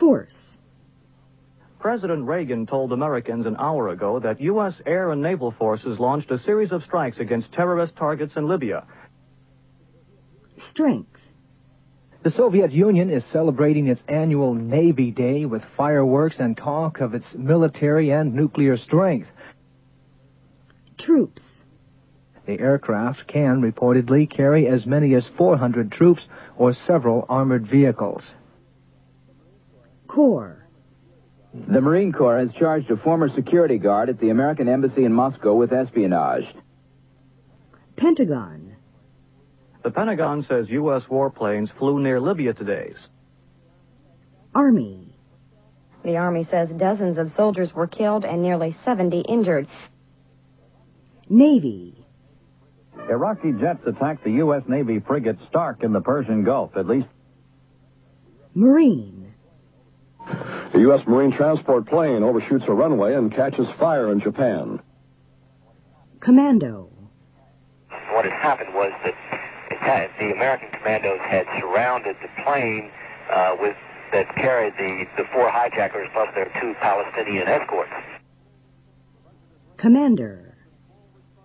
Force. President Reagan told Americans an hour ago that U.S. air and naval forces launched a series of strikes against terrorist targets in Libya. Strength. The Soviet Union is celebrating its annual Navy Day with fireworks and talk of its military and nuclear strength. Troops. The aircraft can reportedly carry as many as 400 troops or several armored vehicles. Corps. The Marine Corps has charged a former security guard at the American Embassy in Moscow with espionage. Pentagon. The Pentagon says U.S. warplanes flew near Libya today. Army. The Army says dozens of soldiers were killed and nearly 70 injured. Navy. Iraqi jets attacked the U.S. Navy frigate Stark in the Persian Gulf. At least. Marine. The U.S. Marine transport plane overshoots a runway and catches fire in Japan. Commando. What had happened was that the American commandos had surrounded the plane that carried the four hijackers plus their two Palestinian escorts. Commander.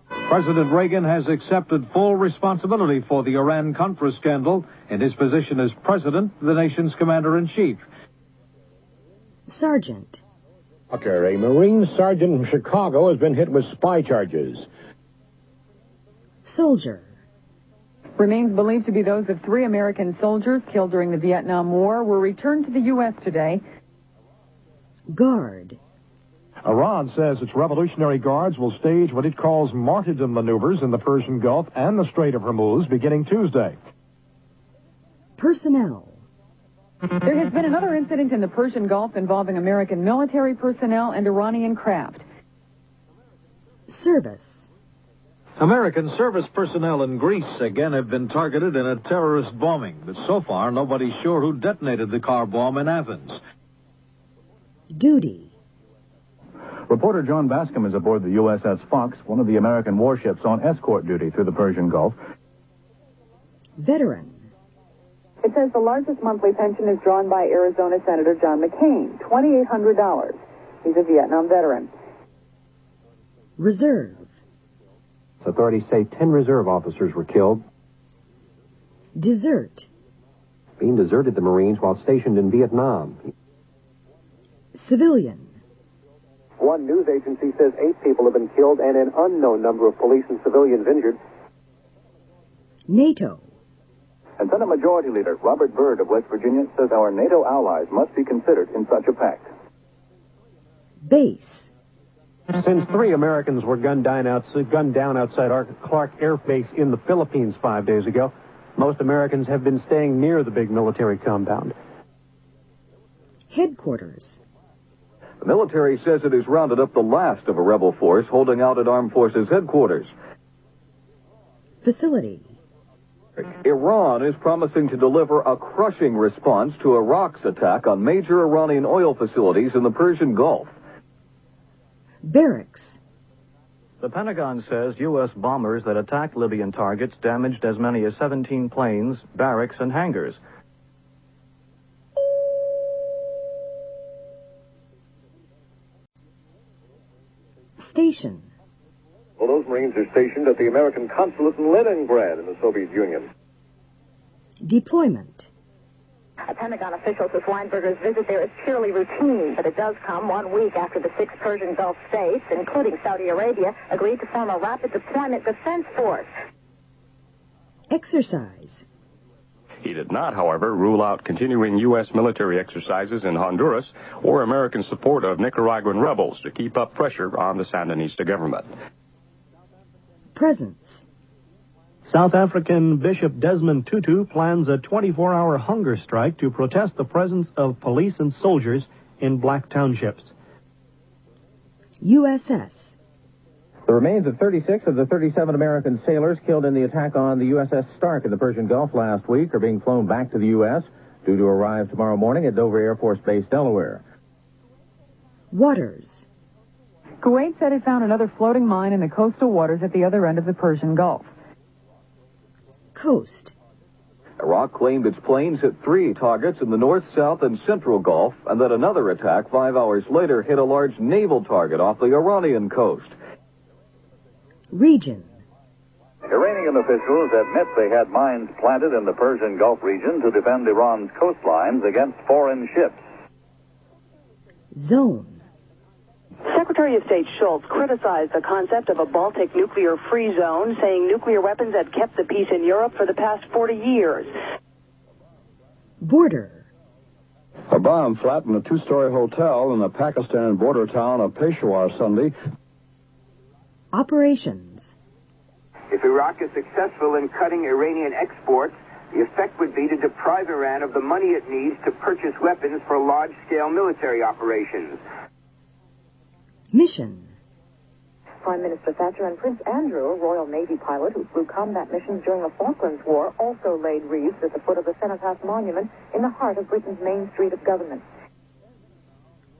President Reagan has accepted full responsibility for the Iran-Contra scandal in his position as president, the nation's commander-in-chief. Sergeant. A Marine sergeant from Chicago has been hit with spy charges. Soldier. Remains believed to be those of 3 American soldiers killed during the Vietnam War were returned to the U.S. today. Guard. Iran says its Revolutionary Guards will stage what it calls martyrdom maneuvers in the Persian Gulf and the Strait of Hormuz beginning Tuesday. Personnel. There has been another incident in the Persian Gulf involving American military personnel and Iranian craft. Service. American service personnel in Greece again have been targeted in a terrorist bombing, but so far nobody's sure who detonated the car bomb in Athens. Duty. Reporter John Bascom is aboard the USS Fox, one of the American warships on escort duty through the Persian Gulf. Veteran. It says the largest monthly pension is drawn by Arizona Senator John McCain, $2,800. He's a Vietnam veteran. Reserve. Authorities say 10 reserve officers were killed. Desert. Being deserted the Marines while stationed in Vietnam. Civilian. One news agency says 8 people have been killed and an unknown number of police and civilians injured. NATO. And Senate Majority Leader Robert Byrd of West Virginia says our NATO allies must be considered in such a pact. Base. Since 3 Americans were gunned down outside Clark Air Base in the Philippines 5 days ago, most Americans have been staying near the big military compound. Headquarters. The military says it has rounded up the last of a rebel force holding out at Armed Forces headquarters. Facility. Iran is promising to deliver a crushing response to Iraq's attack on major Iranian oil facilities in the Persian Gulf. Barracks. The Pentagon says U.S. bombers that attacked Libyan targets damaged as many as 17 planes, barracks, and hangars. Station. Well, those Marines are stationed at the American consulate in Leningrad in the Soviet Union. Deployment. A Pentagon official says Weinberger's visit there is purely routine, but it does come 1 week after the 6 Persian Gulf states, including Saudi Arabia, agreed to form a rapid deployment defense force. Exercise. He did not, however, rule out continuing U.S. military exercises in Honduras or American support of Nicaraguan rebels to keep up pressure on the Sandinista government. Presence. South African Bishop Desmond Tutu plans a 24-hour hunger strike to protest the presence of police and soldiers in black townships. USS. The remains of 36 of the 37 American sailors killed in the attack on the USS Stark in the Persian Gulf last week are being flown back to the U.S., due to arrive tomorrow morning at Dover Air Force Base, Delaware. Waters. Kuwait said it found another floating mine in the coastal waters at the other end of the Persian Gulf. Coast. Iraq claimed its planes hit 3 targets in the North, South, and Central Gulf, and that another attack 5 hours later hit a large naval target off the Iranian coast. Region. Iranian officials admit they had mines planted in the Persian Gulf region to defend Iran's coastlines against foreign ships. Zone. Secretary of State Schultz criticized the concept of a Baltic nuclear-free zone, saying nuclear weapons had kept the peace in Europe for the past 40 years. Border. A bomb flattened a 2-story hotel in the Pakistan border town of Peshawar Sunday. Operations. If Iraq is successful in cutting Iranian exports, the effect would be to deprive Iran of the money it needs to purchase weapons for large-scale military operations. Mission. Prime Minister Thatcher and Prince Andrew, a Royal Navy pilot who flew combat missions during the Falklands War, also laid wreaths at the foot of the Cenotaph Monument in the heart of Britain's main street of government.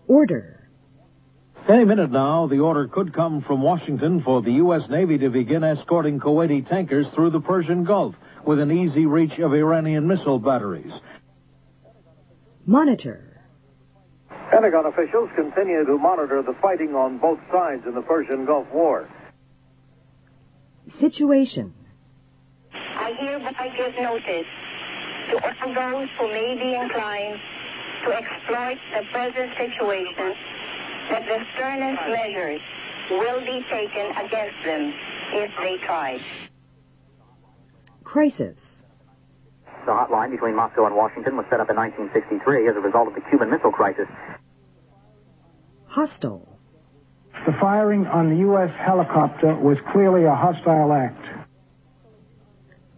Order. Any minute now, the order could come from Washington for the U.S. Navy to begin escorting Kuwaiti tankers through the Persian Gulf within easy reach of Iranian missile batteries. Monitor. Pentagon officials continue to monitor the fighting on both sides in the Persian Gulf War. Situation. I hereby give notice to all those who may be inclined to exploit the present situation that the sternest measures will be taken against them if they try. Crisis. The hotline between Moscow and Washington was set up in 1963 as a result of the Cuban Missile Crisis. Hostile. The firing on the U.S. helicopter was clearly a hostile act.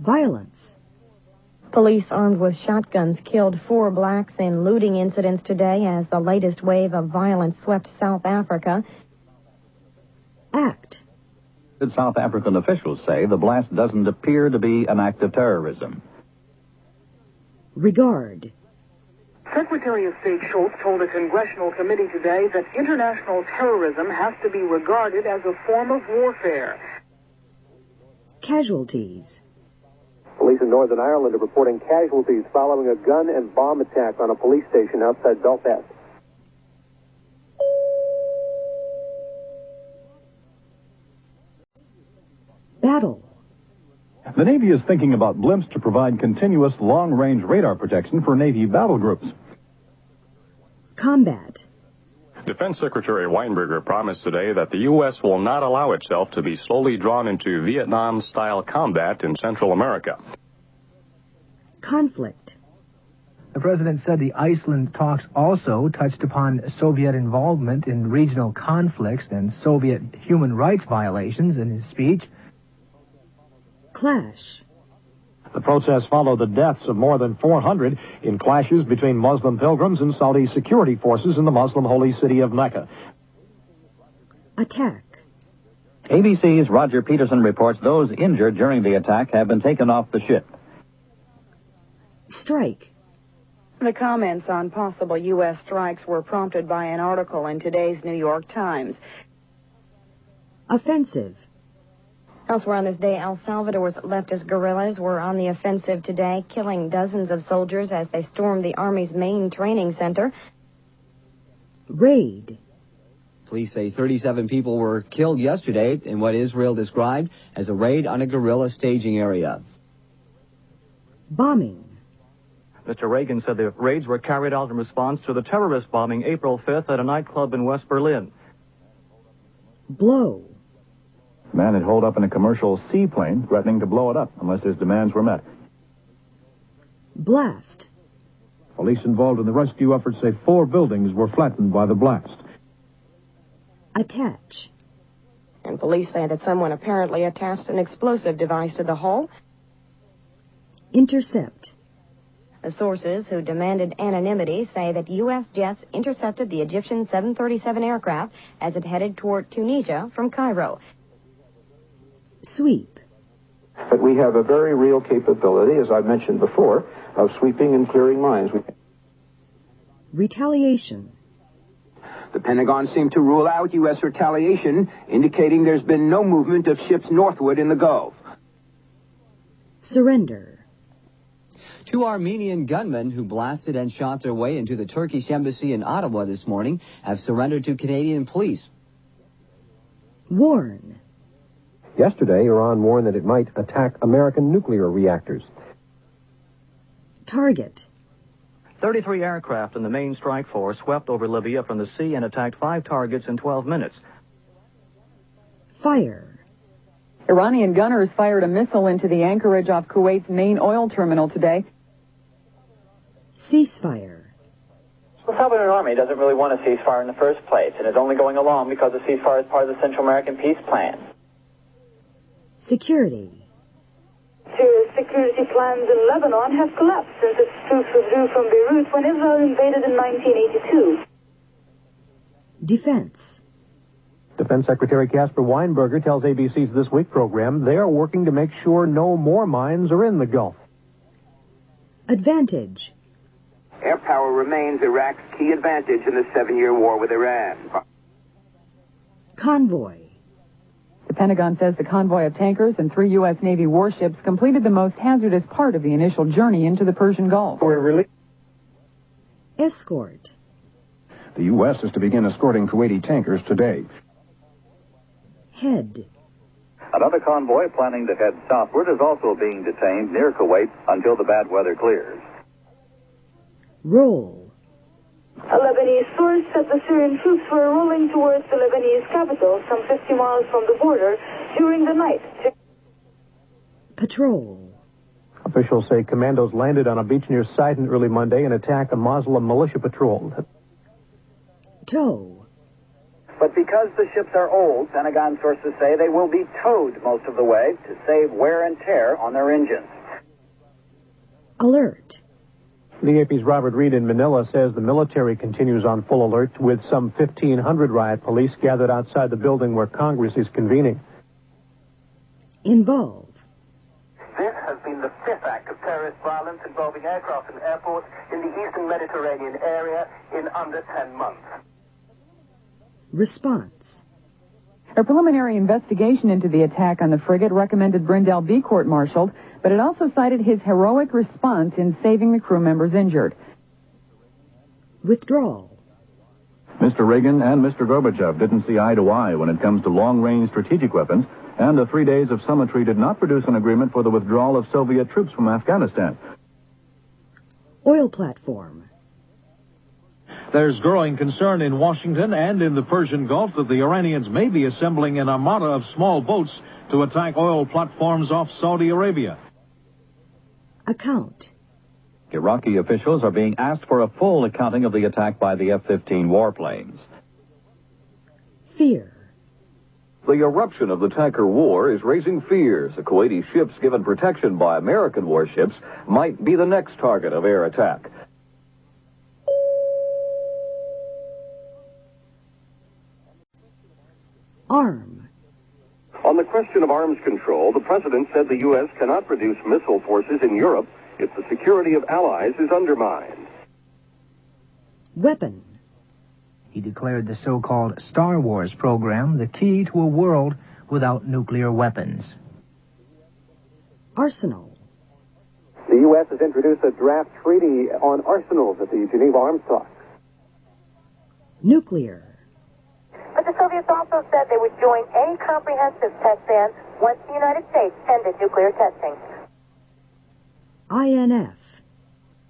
Violence. Police armed with shotguns killed 4 blacks in looting incidents today as the latest wave of violence swept South Africa. Act. South African officials say the blast doesn't appear to be an act of terrorism. Regard. Secretary of State Schultz told a congressional committee today that international terrorism has to be regarded as a form of warfare. Casualties. Police in Northern Ireland are reporting casualties following a gun and bomb attack on a police station outside Belfast. Battle. The Navy is thinking about blimps to provide continuous long-range radar protection for Navy battle groups. Combat. Defense Secretary Weinberger promised today that the U.S. will not allow itself to be slowly drawn into Vietnam-style combat in Central America. Conflict. The president said the Iceland talks also touched upon Soviet involvement in regional conflicts and Soviet human rights violations in his speech. Clash. The protests follow the deaths of more than 400 in clashes between Muslim pilgrims and Saudi security forces in the Muslim holy city of Mecca. Attack. ABC's Roger Peterson reports those injured during the attack have been taken off the ship. Strike. The comments on possible U.S. strikes were prompted by an article in today's New York Times. Offensive. Elsewhere on this day, El Salvador's leftist guerrillas were on the offensive today, killing dozens of soldiers as they stormed the Army's main training center. Raid. Police say 37 people were killed yesterday in what Israel described as a raid on a guerrilla staging area. Bombing. Mr. Reagan said the raids were carried out in response to the terrorist bombing April 5th at a nightclub in West Berlin. Blow. A man had holed up in a commercial seaplane, threatening to blow it up unless his demands were met. Blast. Police involved in the rescue effort say 4 buildings were flattened by the blast. Attach. And police say that someone apparently attached an explosive device to the hull. Intercept. The sources who demanded anonymity say that U.S. jets intercepted the Egyptian 737 aircraft as it headed toward Tunisia from Cairo. Sweep. But we have a very real capability, as I mentioned before, of sweeping and clearing mines. Retaliation. The Pentagon seemed to rule out U.S. retaliation, indicating there's been no movement of ships northward in the Gulf. Surrender. Two Armenian gunmen who blasted and shot their way into the Turkish embassy in Ottawa this morning have surrendered to Canadian police. Warn. Yesterday, Iran warned that it might attack American nuclear reactors. Target. 33 aircraft in the main strike force swept over Libya from the sea and attacked 5 targets in 12 minutes. Fire. Iranian gunners fired a missile into the anchorage off Kuwait's main oil terminal today. Ceasefire. The Salvadoran Army doesn't really want a ceasefire in the first place, and is only going along because the ceasefire is part of the Central American Peace Plan. Security. Syria's security plans in Lebanon have collapsed since its troops withdrew from Beirut when Israel invaded in 1982. Defense. Defense Secretary Casper Weinberger tells ABC's This Week program they are working to make sure no more mines are in the Gulf. Advantage. Air power remains Iraq's key advantage in the 7-year war with Iran. Convoy. The Pentagon says the convoy of tankers and 3 U.S. Navy warships completed the most hazardous part of the initial journey into the Persian Gulf. Escort. The U.S. is to begin escorting Kuwaiti tankers today. Head. Another convoy planning to head southward is also being detained near Kuwait until the bad weather clears. Roll. A Lebanese source said the Syrian troops were rolling towards the Lebanese capital, some 50 miles from the border, during the night. Patrol. Officials say commandos landed on a beach near Sidon early Monday and attacked a Muslim militia patrol. Tow. But because the ships are old, Pentagon sources say they will be towed most of the way to save wear and tear on their engines. Alert. The AP's Robert Reed in Manila says the military continues on full alert with some 1,500 riot police gathered outside the building where Congress is convening. Involve. This has been the 5th act of terrorist violence involving aircraft and airports in the eastern Mediterranean area in under 10 months. Response. A preliminary investigation into the attack on the frigate recommended Brindle be court-martialed, but it also cited his heroic response in saving the crew members injured. Withdrawal. Mr. Reagan and Mr. Gorbachev didn't see eye to eye when it comes to long-range strategic weapons, and the 3 days of summitry did not produce an agreement for the withdrawal of Soviet troops from Afghanistan. Oil platform. There's growing concern in Washington and in the Persian Gulf that the Iranians may be assembling an armada of small boats to attack oil platforms off Saudi Arabia. Account. Iraqi officials are being asked for a full accounting of the attack by the F-15 warplanes. Fear. The eruption of the tanker war is raising fears that Kuwaiti ships given protection by American warships might be the next target of air attack. Arm. On the question of arms control, the president said the U.S. cannot produce missile forces in Europe if the security of allies is undermined. Weapon. He declared the so-called Star Wars program the key to a world without nuclear weapons. Arsenal. The U.S. has introduced a draft treaty on arsenals at the Geneva Arms Talks. Nuclear. But the Soviets also said they would join any comprehensive test ban once the United States ended nuclear testing. INF.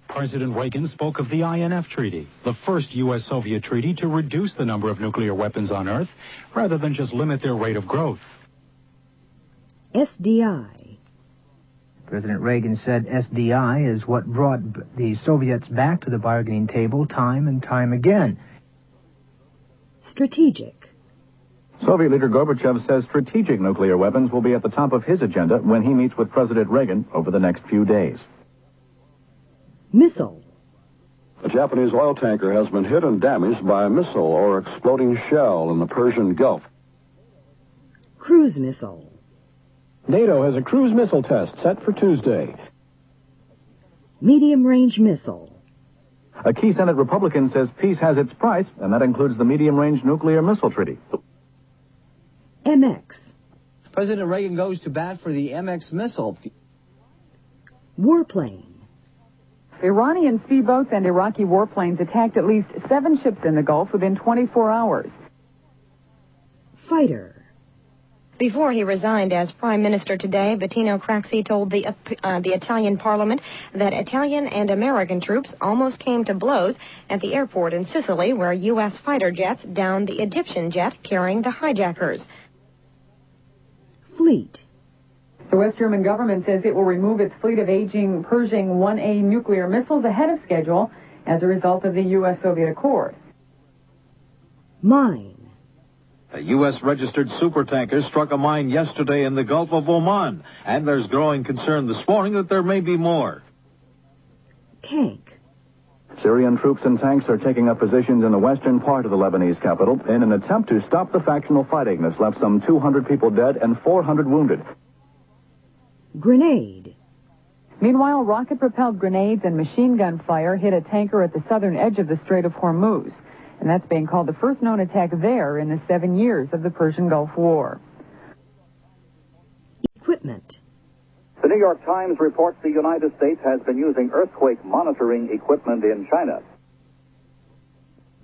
President Reagan spoke of the INF Treaty, the first U.S.-Soviet treaty to reduce the number of nuclear weapons on Earth rather than just limit their rate of growth. SDI. President Reagan said SDI is what brought the Soviets back to the bargaining table time and time again. Strategic. Soviet leader Gorbachev says strategic nuclear weapons will be at the top of his agenda when he meets with President Reagan over the next few days. Missile. A Japanese oil tanker has been hit and damaged by a missile or exploding shell in the Persian Gulf. Cruise missile. NATO has a cruise missile test set for Tuesday. Medium-range missile. A key Senate Republican says peace has its price, and that includes the medium-range nuclear missile treaty. MX. President Reagan goes to bat for the MX missile. Warplane. Iranian speedboats and Iraqi warplanes attacked at least 7 ships in the Gulf within 24 hours. Fighter. Before he resigned as Prime Minister today, Bettino Craxi told the Italian Parliament that Italian and American troops almost came to blows at the airport in Sicily, where U.S. fighter jets downed the Egyptian jet carrying the hijackers. Fleet. The West German government says it will remove its fleet of aging Pershing 1A nuclear missiles ahead of schedule as a result of the U.S.-Soviet Accord. Mine. A U.S.-registered supertanker struck a mine yesterday in the Gulf of Oman, and there's growing concern this morning that there may be more. Tank. Syrian troops and tanks are taking up positions in the western part of the Lebanese capital in an attempt to stop the factional fighting that's left some 200 people dead and 400 wounded. Grenade. Meanwhile, rocket-propelled grenades and machine gun fire hit a tanker at the southern edge of the Strait of Hormuz. And that's being called the first known attack there in the 7 years of the Persian Gulf War. Equipment. The New York Times reports the United States has been using earthquake monitoring equipment in China.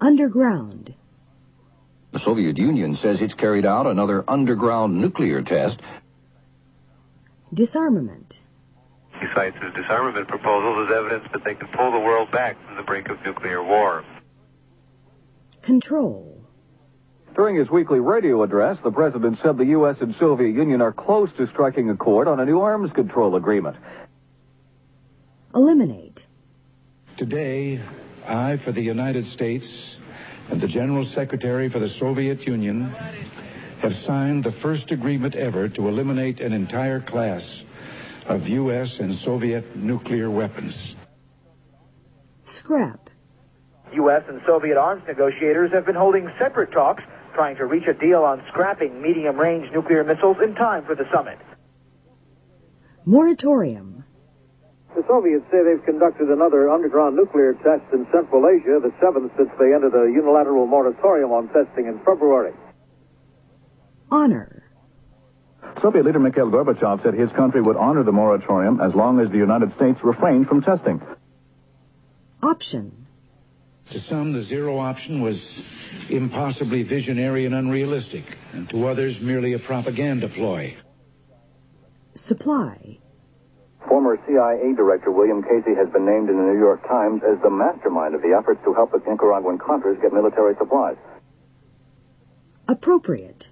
Underground. The Soviet Union says it's carried out another underground nuclear test. Disarmament. He cites his disarmament proposals as evidence that they can pull the world back from the brink of nuclear war. Control. During his weekly radio address, the president said the U.S. and Soviet Union are close to striking accord on a new arms control agreement. Eliminate. Today, I, for the United States, and the General Secretary for the Soviet Union, have signed the first agreement ever to eliminate an entire class of U.S. and Soviet nuclear weapons. Scrap. U.S. and Soviet arms negotiators have been holding separate talks, trying to reach a deal on scrapping medium-range nuclear missiles in time for the summit. Moratorium. The Soviets say they've conducted another underground nuclear test in Central Asia, the 7th since they ended a unilateral moratorium on testing in February. Honor. Soviet leader Mikhail Gorbachev said his country would honor the moratorium as long as the United States refrained from testing. Option. To some, the zero option was impossibly visionary and unrealistic, and to others, merely a propaganda ploy. Supply. Former CIA Director William Casey has been named in the New York Times as the mastermind of the efforts to help the Nicaraguan Contras get military supplies. Appropriate.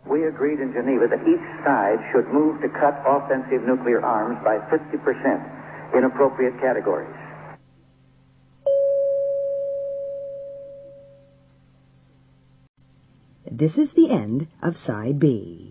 We agreed in Geneva that each side should move to cut offensive nuclear arms by 50% in appropriate categories. This is the end of Side B.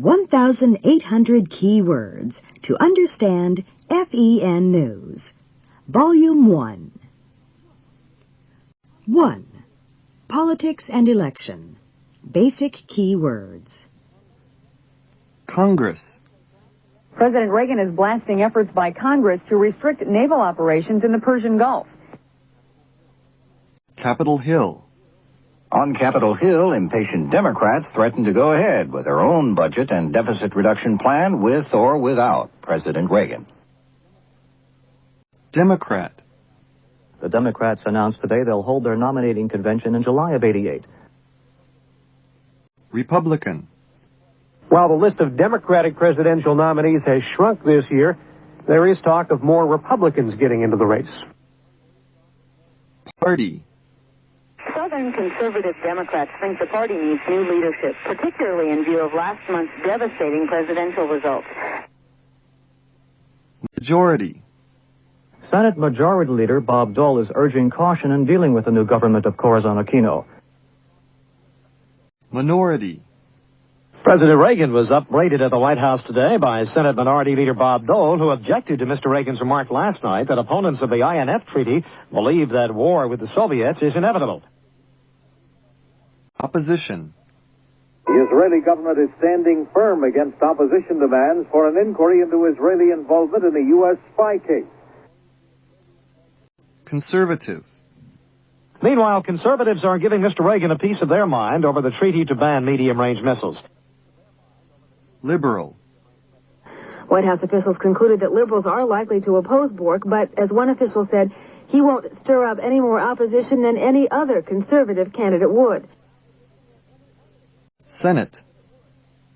(1,800 key words to understand FEN News). Volume 1. 1. Politics and election. Basic key words. Congress. President Reagan is blasting efforts by Congress to restrict naval operations in the Persian Gulf. Capitol Hill. On Capitol Hill, impatient Democrats threaten to go ahead with their own budget and deficit reduction plan with or without President Reagan. Democrat. The Democrats announced today they'll hold their nominating convention in July of '88. Republican. While the list of Democratic presidential nominees has shrunk this year, there is talk of more Republicans getting into the race. Party. Southern conservative Democrats think the party needs new leadership, particularly in view of last month's devastating presidential results. Majority. Senate Majority Leader Bob Dole is urging caution in dealing with the new government of Corazon Aquino. Minority. President Reagan was upbraided at the White House today by Senate Minority Leader Bob Dole, who objected to Mr. Reagan's remark last night that opponents of the INF Treaty believe that war with the Soviets is inevitable. Opposition. The Israeli government is standing firm against opposition demands for an inquiry into Israeli involvement in the U.S. spy case. Conservative. Meanwhile, conservatives are giving Mr. Reagan a piece of their mind over the treaty to ban medium-range missiles. Liberal. White House officials concluded that liberals are likely to oppose Bork, but as one official said, he won't stir up any more opposition than any other conservative candidate would. Senate.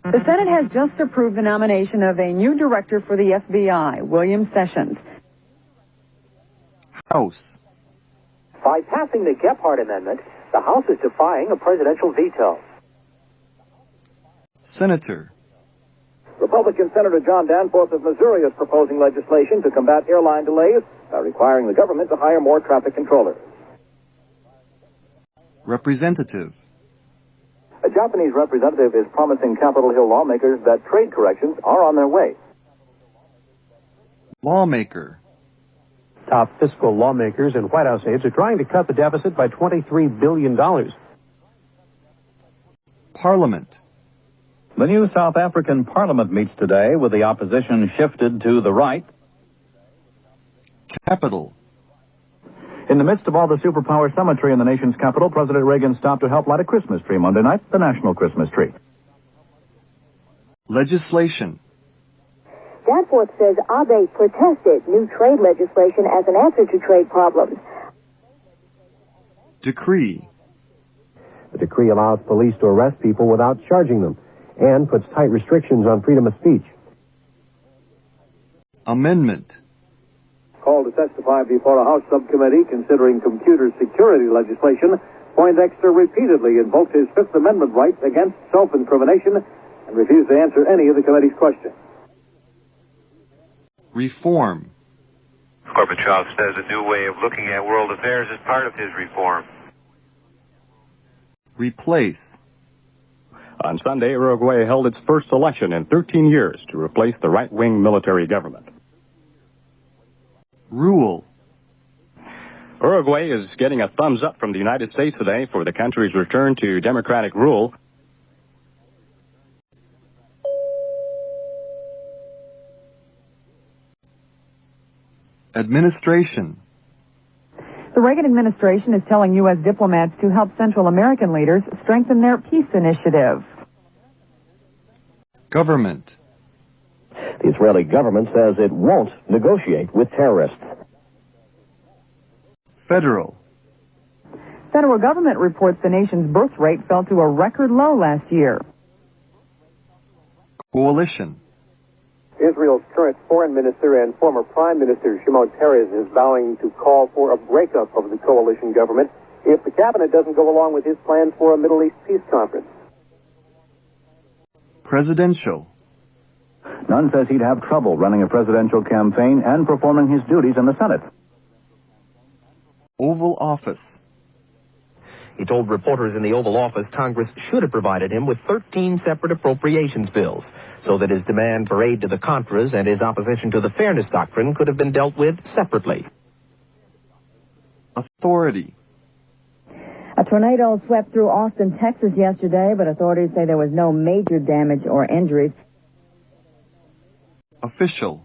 The Senate has just approved the nomination of a new director for the FBI, William Sessions. House. By passing the Gephardt Amendment, the House is defying a presidential veto. Senator. Republican Senator John Danforth of Missouri is proposing legislation to combat airline delays by requiring the government to hire more traffic controllers. Representative. A Japanese representative is promising Capitol Hill lawmakers that trade corrections are on their way. Lawmaker. Top fiscal lawmakers and White House aides are trying to cut the deficit by $23 billion. Parliament. The new South African parliament meets today with the opposition shifted to the right. Capital. In the midst of all the superpower summitry in the nation's capital, President Reagan stopped to help light a Christmas tree Monday night, the national Christmas tree. Legislation. Danforth says Abe protested new trade legislation as an answer to trade problems. Decree. The decree allows police to arrest people without charging them and puts tight restrictions on freedom of speech. Amendment. Called to testify before a House subcommittee considering computer security legislation, Poindexter repeatedly invoked his Fifth Amendment right against self-incrimination and refused to answer any of the committee's questions. Reform. Gorbachev says a new way of looking at world affairs is part of his reform. Replace. On Sunday, Uruguay held its first election in 13 years to replace the right-wing military government. Rule. Uruguay is getting a thumbs up from the United States today for the country's return to democratic rule. Administration. The Reagan administration is telling U.S. diplomats to help Central American leaders strengthen their peace initiative. Government. The Israeli government says it won't negotiate with terrorists. Federal. Federal government reports the nation's birth rate fell to a record low last year. Coalition. Israel's current foreign minister and former prime minister Shimon Peres is vowing to call for a breakup of the coalition government if the cabinet doesn't go along with his plans for a Middle East peace conference. Presidential. Nunn says he'd have trouble running a presidential campaign and performing his duties in the Senate. Oval Office. He told reporters in the Oval Office Congress should have provided him with 13 separate appropriations bills so that his demand for aid to the Contras and his opposition to the Fairness Doctrine could have been dealt with separately. Authority. A tornado swept through Austin, Texas yesterday, but authorities say there was no major damage or injuries. Official.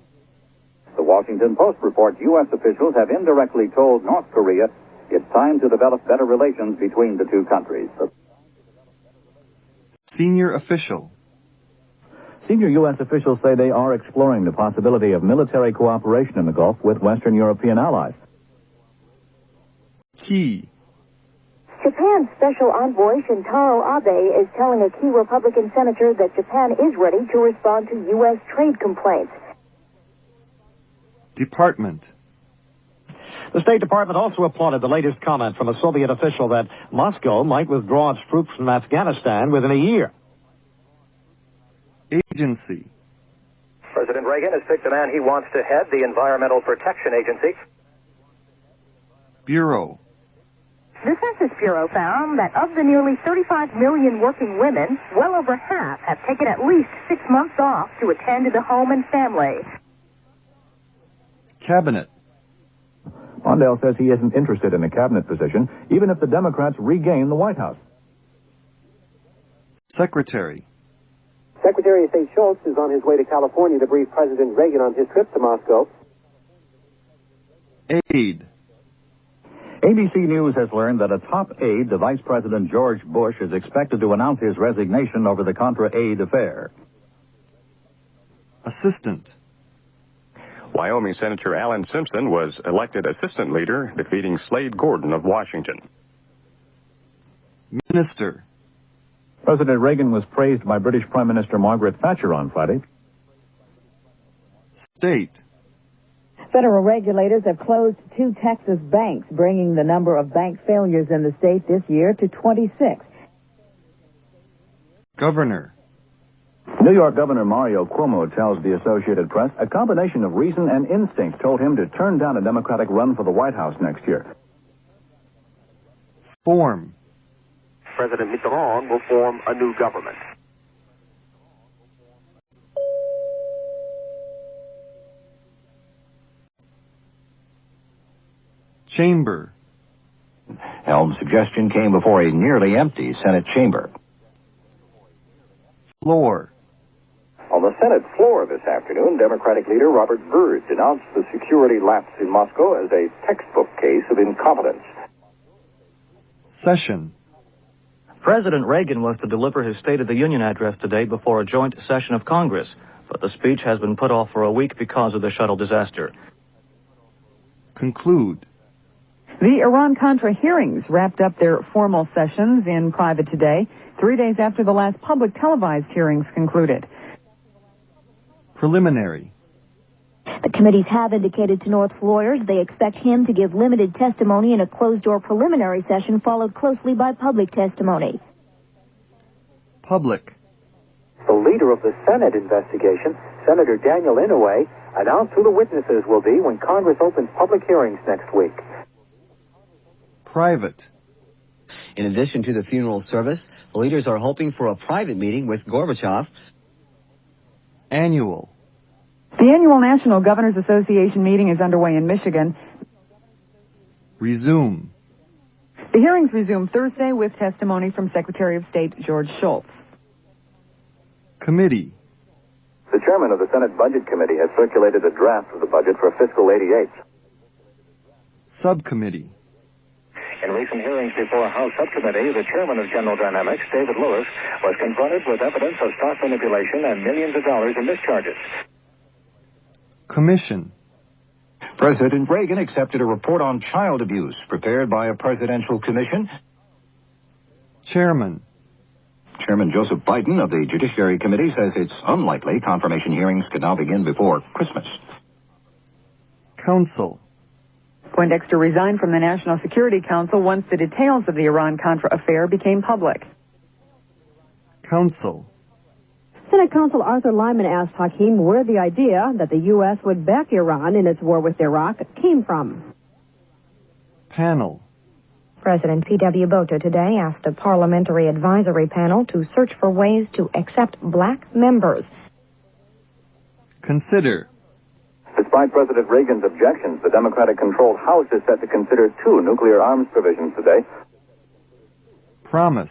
The Washington Post reports U.S. officials have indirectly told North Korea it's time to develop better relations between the two countries. Senior official. Senior U.S. officials say they are exploring the possibility of military cooperation in the Gulf with Western European allies. Key. Japan's special envoy Shintaro Abe is telling a key Republican senator that Japan is ready to respond to U.S. trade complaints. Department. The State Department also applauded the latest comment from a Soviet official that Moscow might withdraw its troops from Afghanistan within a year. Agency. President Reagan has picked a man he wants to head the Environmental Protection Agency. Bureau. The Census Bureau found that of the nearly 35 million working women, well over half have taken at least 6 months off to attend to the home and family. Cabinet. Mondale says he isn't interested in a cabinet position, even if the Democrats regain the White House. Secretary. Secretary of State Schultz is on his way to California to brief President Reagan on his trip to Moscow. Aide. ABC News has learned that a top aide to Vice President George Bush is expected to announce his resignation over the Contra aid affair. Assistant. Wyoming Senator Alan Simpson was elected assistant leader, defeating Slade Gordon of Washington. Minister. President Reagan was praised by British Prime Minister Margaret Thatcher on Friday. State. Federal regulators have closed 2 Texas banks, bringing the number of bank failures in the state this year to 26. Governor. New York Governor Mario Cuomo tells the Associated Press a combination of reason and instinct told him to turn down a Democratic run for the White House next year. Form. President Mitterrand will form a new government. Chamber. Helm's suggestion came before a nearly empty Senate chamber. Floor. On the Senate floor this afternoon, Democratic leader Robert Byrd denounced the security lapse in Moscow as a textbook case of incompetence. Session. President Reagan was to deliver his State of the Union address today before a joint session of Congress, but the speech has been put off for a week because of the shuttle disaster. Conclude. The Iran-Contra hearings wrapped up their formal sessions in private today, 3 days after the last public televised hearings concluded. Preliminary. The committees have indicated to North's lawyers they expect him to give limited testimony in a closed-door preliminary session followed closely by public testimony. Public. The leader of the Senate investigation, Senator Daniel Inouye, announced who the witnesses will be when Congress opens public hearings next week. Private. In addition to the funeral service, the leaders are hoping for a private meeting with Gorbachev. Annual. The annual National Governors Association meeting is underway in Michigan. Resume. The hearings resume Thursday with testimony from Secretary of State George Shultz. Committee. The chairman of the Senate Budget Committee has circulated a draft of the budget for fiscal 88. Subcommittee. In recent hearings before a House subcommittee, the chairman of General Dynamics, David Lewis, was confronted with evidence of stock manipulation and millions of dollars in mischarges. Commission. President Reagan accepted a report on child abuse prepared by a presidential commission. Chairman. Chairman Joseph Biden of the Judiciary Committee says it's unlikely confirmation hearings could now begin before Christmas. Council. Poindexter resigned from the National Security Council once the details of the Iran-Contra affair became public. Council. Senate Counsel Arthur Lyman asked Hakeem where the idea that the U.S. would back Iran in its war with Iraq came from. Panel. President P.W. Botha today asked a parliamentary advisory panel to search for ways to accept black members. Consider. Despite President Reagan's objections, the Democratic-controlled House is set to consider 2 nuclear arms provisions today. Promise.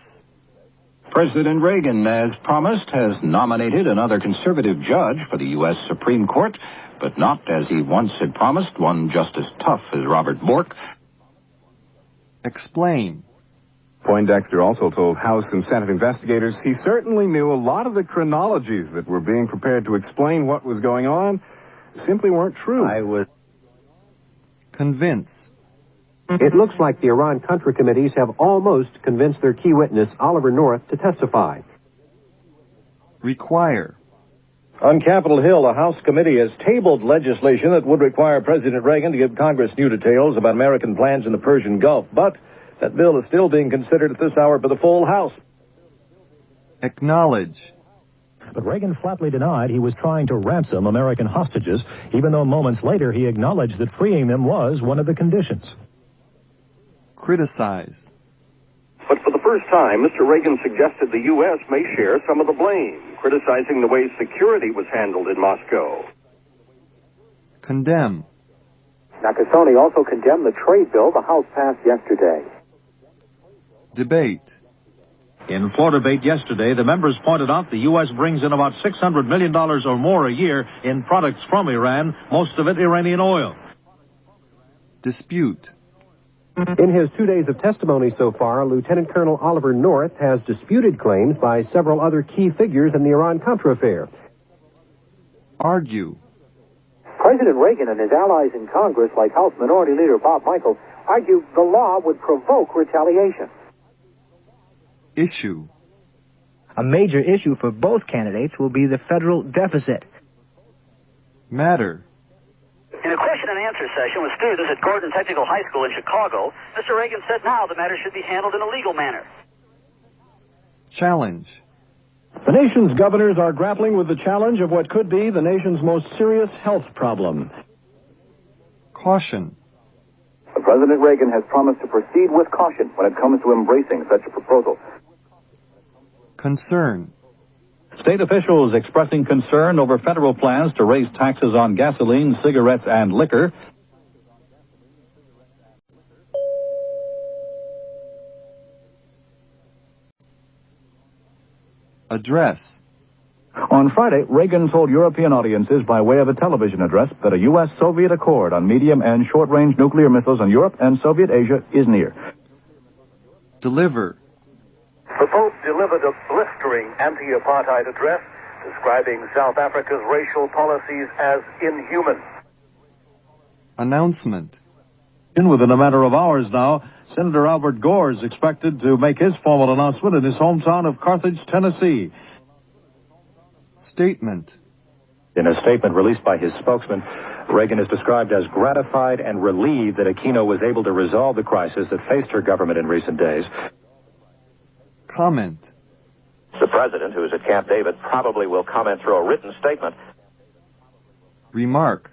President Reagan, as promised, has nominated another conservative judge for the U.S. Supreme Court, but not, as he once had promised, one just as tough as Robert Bork. Explain. Poindexter also told House and Senate investigators he certainly knew a lot of the chronologies that were being prepared to explain what was going on simply weren't true. I was convinced. It looks like the Iran-Contra committees have almost convinced their key witness, Oliver North, to testify. Require. On Capitol Hill, a House committee has tabled legislation that would require President Reagan to give Congress new details about American plans in the Persian Gulf. But that bill is still being considered at this hour by the full House. Acknowledge. But Reagan flatly denied he was trying to ransom American hostages, even though moments later he acknowledged that freeing them was one of the conditions. Criticize. But for the first time, Mr. Reagan suggested the U.S. may share some of the blame, criticizing the way security was handled in Moscow. Condemn. Nakasone also condemned the trade bill the House passed yesterday. Debate. In floor debate yesterday, the members pointed out the U.S. brings in about $600 million or more a year in products from Iran, most of it Iranian oil. Dispute. In his 2 days of testimony so far, Lieutenant Colonel Oliver North has disputed claims by several other key figures in the Iran-Contra affair. Argue. President Reagan and his allies in Congress, like House Minority Leader Bob Michael, argue the law would provoke retaliation. Issue. A major issue for both candidates will be the federal deficit. Matter. In a question and answer session with students at Gordon Technical High School in Chicago, Mr. Reagan said now the matter should be handled in a legal manner. Challenge. The nation's governors are grappling with the challenge of what could be the nation's most serious health problem. Caution. President Reagan has promised to proceed with caution when it comes to embracing such a proposal. Concern. State officials expressing concern over federal plans to raise taxes on gasoline, cigarettes, and liquor. Address. On Friday, Reagan told European audiences by way of a television address that a U.S.-Soviet accord on medium and short-range nuclear missiles on Europe and Soviet Asia is near. Deliver. The Pope delivered a blistering anti-apartheid address describing South Africa's racial policies as inhuman. Announcement. Within a matter of hours now, Senator Albert Gore is expected to make his formal announcement in his hometown of Carthage, Tennessee. Statement. In a statement released by his spokesman, Reagan is described as gratified and relieved that Aquino was able to resolve the crisis that faced her government in recent days. Comment. The president, who is at Camp David, probably will comment through a written statement. Remark.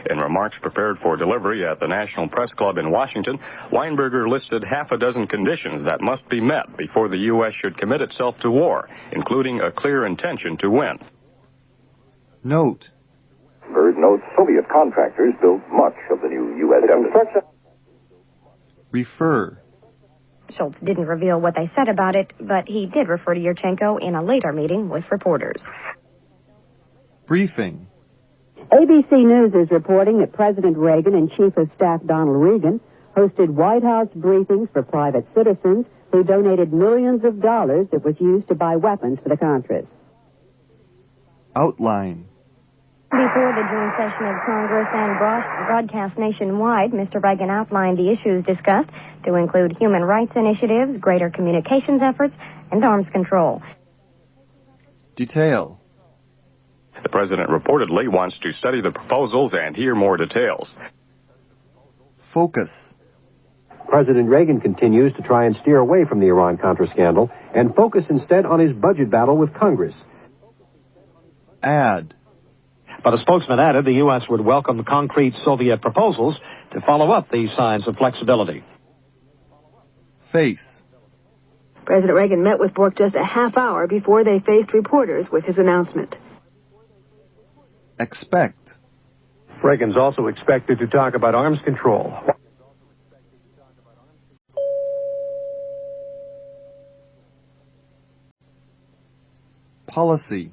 In remarks prepared for delivery at the National Press Club in Washington, Weinberger listed half a dozen conditions that must be met before the U.S. should commit itself to war, including a clear intention to win. Note. Byrd notes Soviet contractors built much of the new U.S. embassy. Refer. Schultz didn't reveal what they said about it, but he did refer to Yurchenko in a later meeting with reporters. Briefing. ABC News is reporting that President Reagan and Chief of Staff Donald Regan hosted White House briefings for private citizens who donated millions of dollars that was used to buy weapons for the Contras. Outline. Before the joint session of Congress and broadcast nationwide, Mr. Reagan outlined the issues discussed to include human rights initiatives, greater communications efforts, and arms control. Detail. The president reportedly wants to study the proposals and hear more details. Focus. President Reagan continues to try and steer away from the Iran-Contra scandal and focus instead on his budget battle with Congress. Add. But a spokesman added the U.S. would welcome concrete Soviet proposals to follow up these signs of flexibility. Faith. President Reagan met with Bork just a half hour before they faced reporters with his announcement. Expect. Reagan's also expected to talk about arms control. Policy.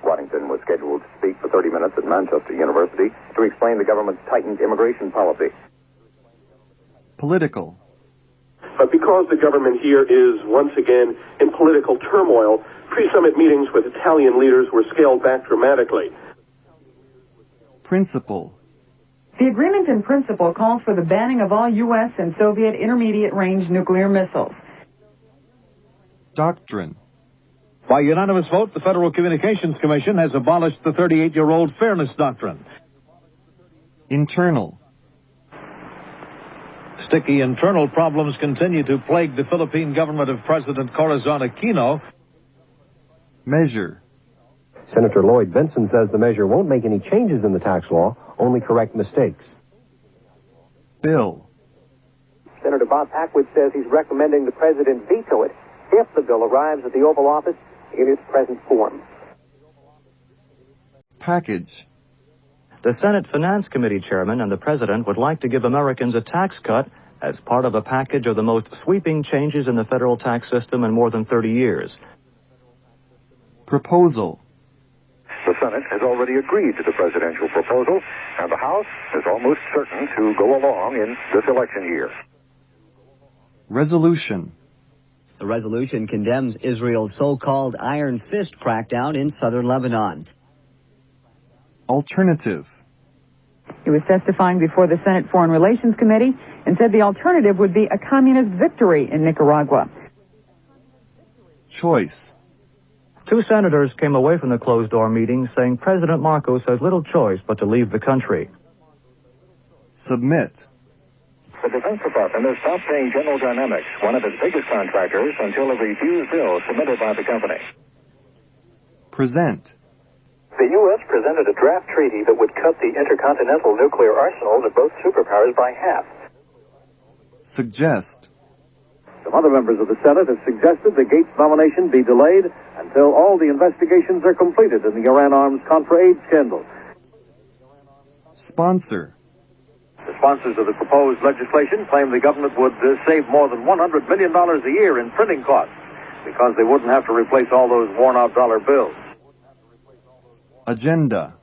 Waddington was scheduled to speak for 30 minutes at Manchester University to explain the government's tightened immigration policy. Political. But because the government here is once again in political turmoil, pre-summit meetings with Italian leaders were scaled back dramatically. Principle. The agreement in principle calls for the banning of all U.S. and Soviet intermediate-range nuclear missiles. Doctrine. By unanimous vote, the Federal Communications Commission has abolished the 38-year-old fairness doctrine. Internal. Sticky internal problems continue to plague the Philippine government of President Corazon Aquino. Measure. Senator Lloyd Benson says the measure won't make any changes in the tax law, only correct mistakes. Bill. Senator Bob Packwood says he's recommending the president veto it if the bill arrives at the Oval Office in its present form. Package. The Senate Finance Committee chairman and the president would like to give Americans a tax cut as part of a package of the most sweeping changes in the federal tax system in more than 30 years. Proposal. The Senate has already agreed to the presidential proposal, and the House is almost certain to go along in this election year. Resolution. The resolution condemns Israel's so-called Iron Fist crackdown in southern Lebanon. Alternative. He was testifying before the Senate Foreign Relations Committee and said the alternative would be a communist victory in Nicaragua. Choice. Two senators came away from the closed-door meeting saying President Marcos has little choice but to leave the country. Submit. The Defense Department has stopped paying General Dynamics, one of its biggest contractors, until a refused bill submitted by the company. Present. The U.S. presented a draft treaty that would cut the intercontinental nuclear arsenals of both superpowers by half. Suggest. Some other members of the Senate have suggested the Gates nomination be delayed until all the investigations are completed in the Iran arms contra-aid scandal. Sponsor. The sponsors of the proposed legislation claim the government would save more than $100 million a year in printing costs because they wouldn't have to replace all those worn-out dollar bills. Agenda.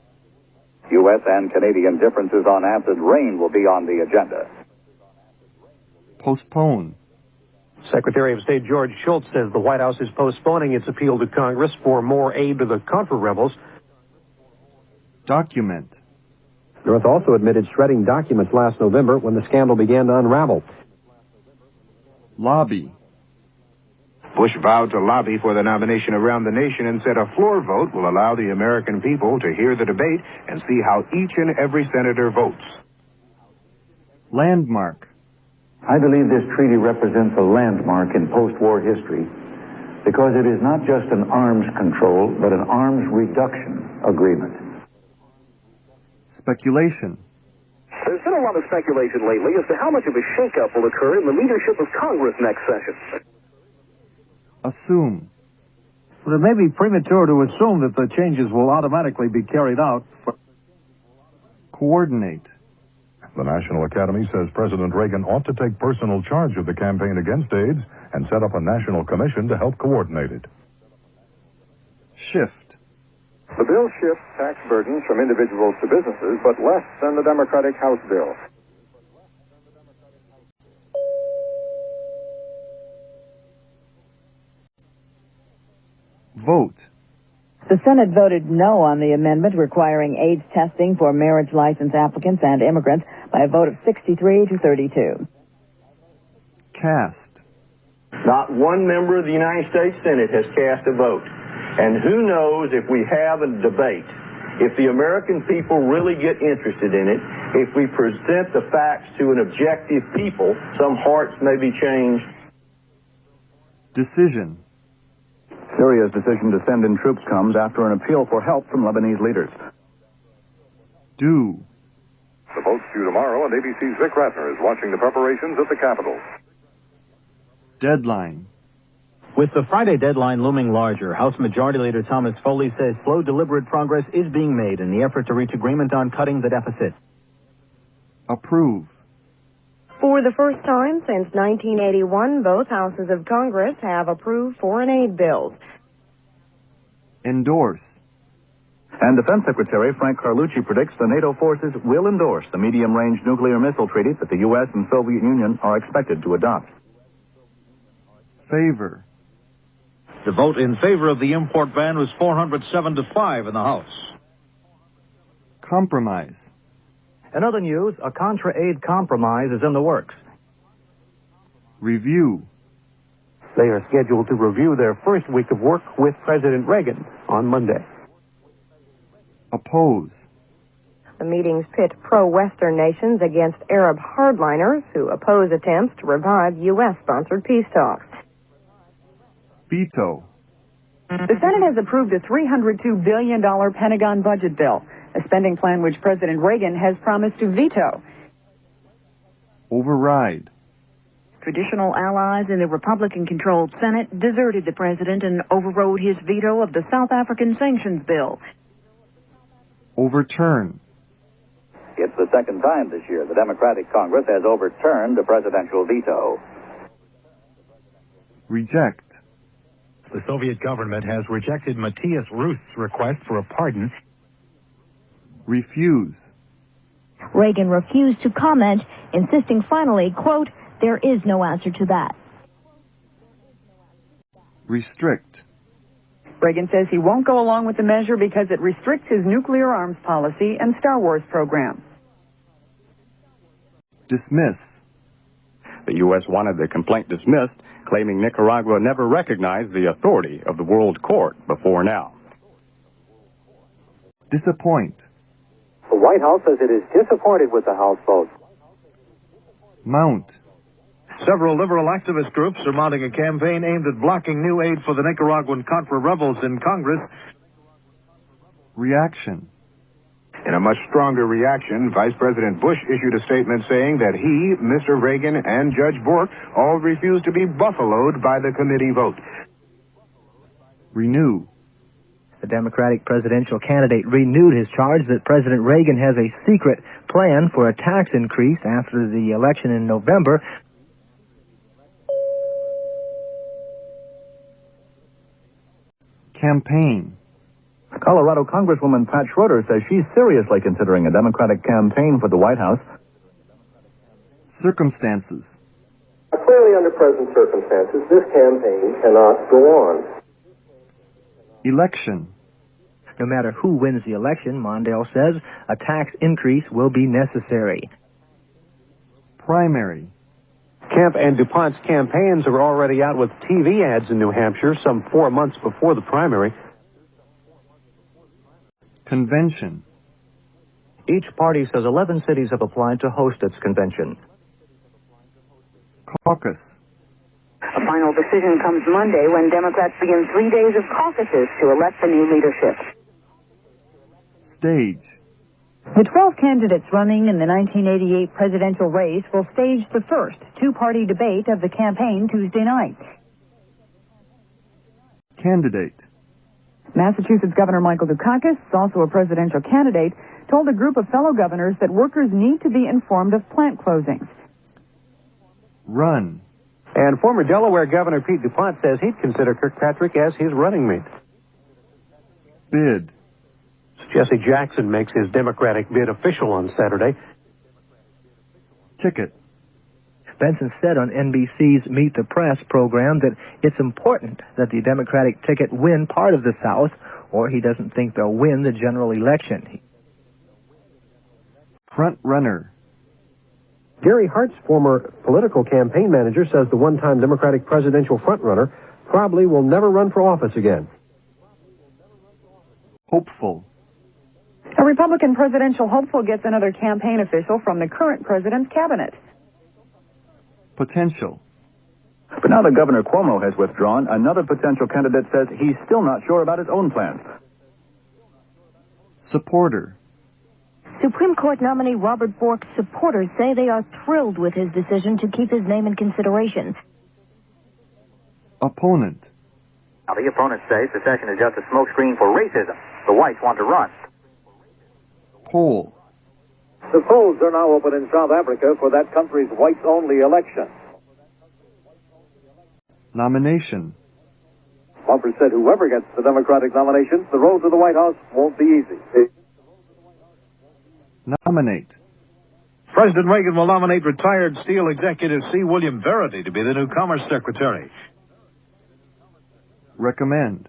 U.S. and Canadian differences on acid rain will be on the agenda. Postpone. Secretary of State George Shultz says the White House is postponing its appeal to Congress for more aid to the Contra rebels. Document. North also admitted shredding documents last November when the scandal began to unravel. Lobby. Bush vowed to lobby for the nomination around the nation and said a floor vote will allow the American people to hear the debate and see how each and every senator votes. Landmark. I believe this treaty represents a landmark in post-war history because it is not just an arms control, but an arms reduction agreement. Speculation. There's been a lot of speculation lately as to how much of a shakeup will occur in the leadership of Congress next session. Assume. But it may be premature to assume that the changes will automatically be carried out. Coordinate. The National Academy says President Reagan ought to take personal charge of the campaign against AIDS and set up a national commission to help coordinate it. Shift. The bill shifts tax burdens from individuals to businesses, but less than the Democratic House bill. Vote. The Senate voted no on the amendment requiring AIDS testing for marriage license applicants and immigrants by a vote of 63 to 32. Cast. Not one member of the United States Senate has cast a vote. And who knows if we have a debate, if the American people really get interested in it, if we present the facts to an objective people, some hearts may be changed. Decision. Syria's decision to send in troops comes after an appeal for help from Lebanese leaders. Do. The vote's due tomorrow, and ABC's Vic Ratner is watching the preparations at the Capitol. Deadline. With the Friday deadline looming larger, House Majority Leader Thomas Foley says slow, deliberate progress is being made in the effort to reach agreement on cutting the deficit. Approve. For the first time since 1981, both houses of Congress have approved foreign aid bills. Endorse. And Defense Secretary Frank Carlucci predicts the NATO forces will endorse the medium-range nuclear missile treaty that the U.S. and Soviet Union are expected to adopt. Favor. The vote in favor of the import ban was 407 to 5 in the House. Compromise. In other news, a contra-aid compromise is in the works. Review. They are scheduled to review their first week of work with President Reagan on Monday. Oppose. The meetings pit pro-Western nations against Arab hardliners who oppose attempts to revive U.S.-sponsored peace talks. Veto. The Senate has approved a $302 billion Pentagon budget bill, a spending plan which President Reagan has promised to veto. Override. traditional allies in the Republican-controlled Senate deserted the president and overrode his veto of the South African sanctions bill. Overturn. It's the second time this year the Democratic Congress has overturned a presidential veto. Reject. The Soviet government has rejected Matthias Ruth's request for a pardon. Refuse. Reagan refused to comment, insisting finally, quote, there is no answer to that. Restrict. Reagan says he won't go along with the measure because it restricts his nuclear arms policy and Star Wars program. Dismiss. The U.S. wanted the complaint dismissed, claiming Nicaragua never recognized the authority of the World Court before now. Disappoint. The White House says it is disappointed with the House vote. Mount. Several liberal activist groups are mounting a campaign aimed at blocking new aid for the Nicaraguan Contra rebels in Congress. Reaction. In a much stronger reaction, Vice President Bush issued a statement saying that he, Mr. Reagan, and Judge Bork all refused to be buffaloed by the committee vote. Renew. The Democratic presidential candidate renewed his charge that President Reagan has a secret plan for a tax increase after the election in November. Campaign. Colorado Congresswoman Pat Schroeder says she's seriously considering a Democratic campaign for the White House. Circumstances. Clearly, under present circumstances, this campaign cannot go on. Election. No matter who wins the election, Mondale says, a tax increase will be necessary. Primary. Kemp and DuPont's campaigns are already out with TV ads in New Hampshire some 4 months before the primary. Convention. Each party says 11 cities have applied to host its convention. Caucus. A final decision comes Monday when Democrats begin 3 days of caucuses to elect the new leadership. Stage. The 12 candidates running in the 1988 presidential race will stage the first two-party debate of the campaign Tuesday night. Candidate. Massachusetts Governor Michael Dukakis, also a presidential candidate, told a group of fellow governors that workers need to be informed of plant closings. Run. And former Delaware Governor Pete DuPont says he'd consider Kirkpatrick as his running mate. Bid. Jesse Jackson makes his Democratic bid official on Saturday. Ticket. Benson said on NBC's Meet the Press program that it's important that the Democratic ticket win part of the South, or he doesn't think they'll win the general election. Front runner. Gary Hart's former political campaign manager says the one-time Democratic presidential frontrunner probably will never run for office again. Hopeful. A Republican presidential hopeful gets another campaign official from the current president's cabinet. Potential. But now that Governor Cuomo has withdrawn, another potential candidate says he's still not sure about his own plans. Supporter. Supreme Court nominee Robert Bork's supporters say they are thrilled with his decision to keep his name in consideration. Opponent. Now, the opponents say secession is just a smokescreen for racism. The whites want to run. Poll. The polls are now open in South Africa for that country's whites-only election. Nomination. Bumper said whoever gets the Democratic nomination, the road to the White House won't be easy. Nominate. President Reagan will nominate retired Steel executive C. William Verity to be the new Commerce Secretary. Recommend.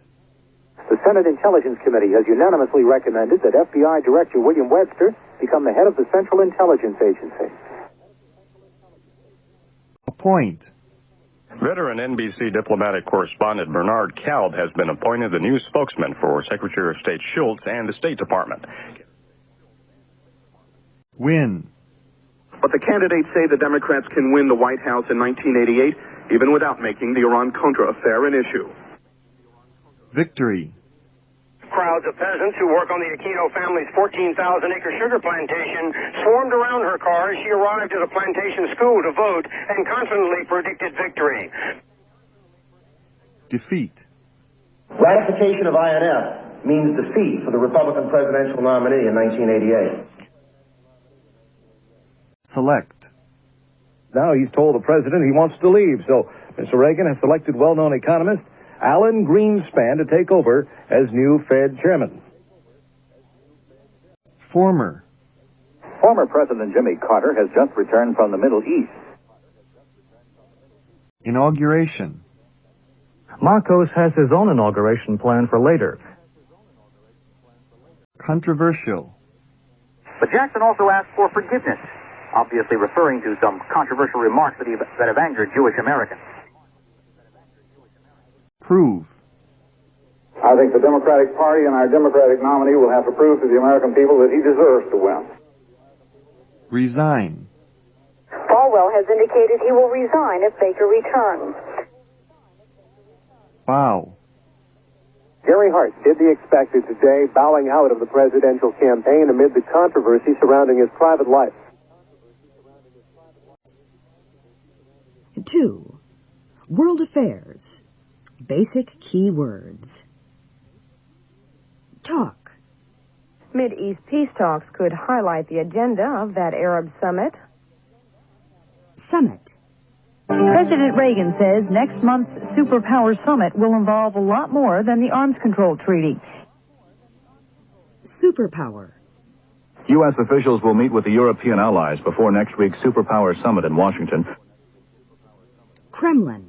The Senate Intelligence Committee has unanimously recommended that FBI Director William Webster become the head of the Central Intelligence Agency. Appoint. Veteran NBC diplomatic correspondent Bernard Kalb has been appointed the new spokesman for Secretary of State Schultz and the State Department. Win. But the candidates say the Democrats can win the White House in 1988, even without making the Iran-Contra affair an issue. Victory. Crowds of peasants who work on the Aquino family's 14,000-acre sugar plantation swarmed around her car as she arrived at a plantation school to vote and confidently predicted victory. Defeat. Ratification of INF means defeat for the Republican presidential nominee in 1988. Select. Now he's told the president he wants to leave, so Mr. Reagan has selected well-known economist Alan Greenspan to take over as new Fed chairman. Former. Former President Jimmy Carter has just returned from the Middle East. Inauguration. Marcos has his own inauguration plan for later. Controversial. But Jackson also asked for forgiveness, obviously referring to some controversial remarks that have angered Jewish Americans. Prove. I think the Democratic Party and our Democratic nominee will have to prove to the American people that he deserves to win. Resign. Falwell has indicated he will resign if Baker returns. Bow. Gary Hart did the expected today, bowing out of the presidential campaign amid the controversy surrounding his private life. 2. World Affairs. Basic key words. Talk. Mid-East peace talks could highlight the agenda of that Arab summit. Summit. President Reagan says next month's superpower summit will involve a lot more than the arms control treaty. Superpower. U.S. officials will meet with the European allies before next week's superpower summit in Washington. Kremlin.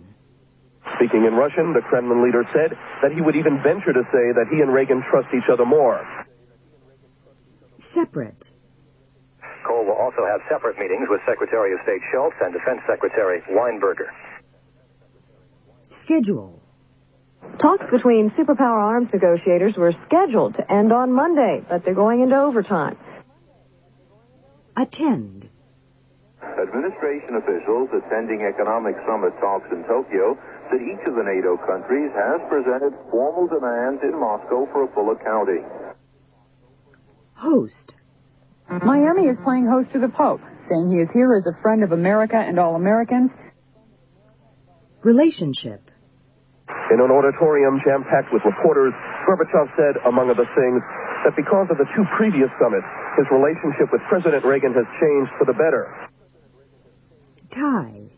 Speaking in Russian, the Kremlin leader said that he would even venture to say that he and Reagan trust each other more. Separate. Cole will also have separate meetings with Secretary of State Schultz and Defense Secretary Weinberger. Schedule. Talks between superpower arms negotiators were scheduled to end on Monday, but they're going into overtime. Attend. Administration officials attending economic summit talks in Tokyo said each of the NATO countries has presented formal demands in Moscow for a full accounting. Host. Miami is playing host to the Pope, saying he is here as a friend of America and all Americans. Relationship. In an auditorium jam-packed with reporters, Gorbachev said, among other things, that because of the two previous summits, his relationship with President Reagan has changed for the better. Tie.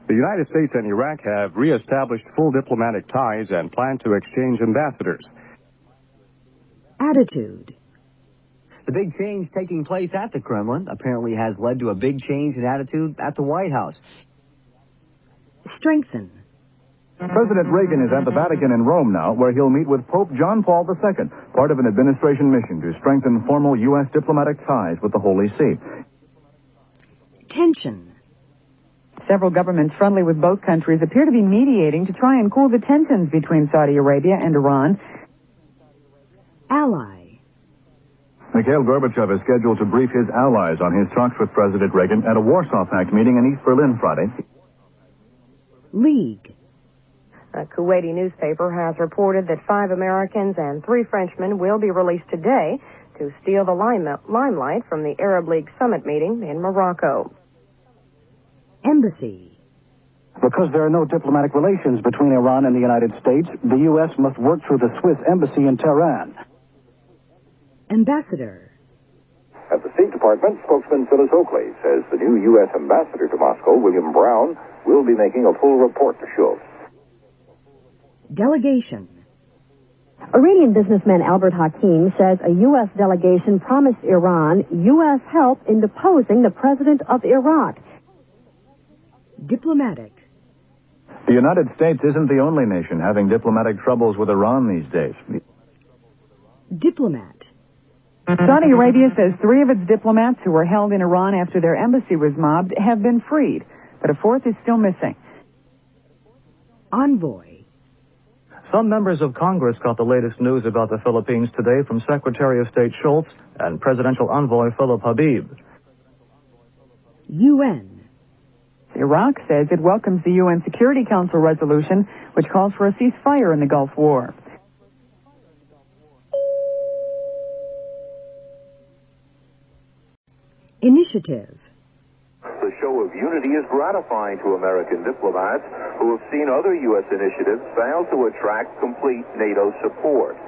The United States and Iraq have reestablished full diplomatic ties and plan to exchange ambassadors. Attitude. The big change taking place at the Kremlin apparently has led to a big change in attitude at the White House. Strengthen. President Reagan is at the Vatican in Rome now, where he'll meet with Pope John Paul II, part of an administration mission to strengthen formal U.S. diplomatic ties with the Holy See. Tension. Several governments friendly with both countries appear to be mediating to try and cool the tensions between Saudi Arabia and Iran. Ally. Mikhail Gorbachev is scheduled to brief his allies on his talks with President Reagan at a Warsaw Pact meeting in East Berlin Friday. League. A Kuwaiti newspaper has reported that 5 Americans and 3 Frenchmen will be released today to steal the limelight from the Arab League summit meeting in Morocco. Embassy. Because there are no diplomatic relations between Iran and the United States, the U.S. must work through the Swiss embassy in Tehran. Ambassador. At the State Department, spokesman Phyllis Oakley says the new U.S. ambassador to Moscow, William Brown, will be making a full report to Schultz. Delegation. Iranian businessman Albert Hakim says a U.S. delegation promised Iran U.S. help in deposing the president of Iraq. Diplomatic. The United States isn't the only nation having diplomatic troubles with Iran these days. Diplomat. Saudi Arabia says 3 of its diplomats who were held in Iran after their embassy was mobbed have been freed, but a 4th is still missing. Envoy. Some members of Congress got the latest news about the Philippines today from Secretary of State Schultz and Presidential Envoy Philip Habib. UN. Iraq says it welcomes the UN Security Council resolution, which calls for a ceasefire in the Gulf War. Initiative. The show of unity is gratifying to American diplomats who have seen other U.S. initiatives fail to attract complete NATO support.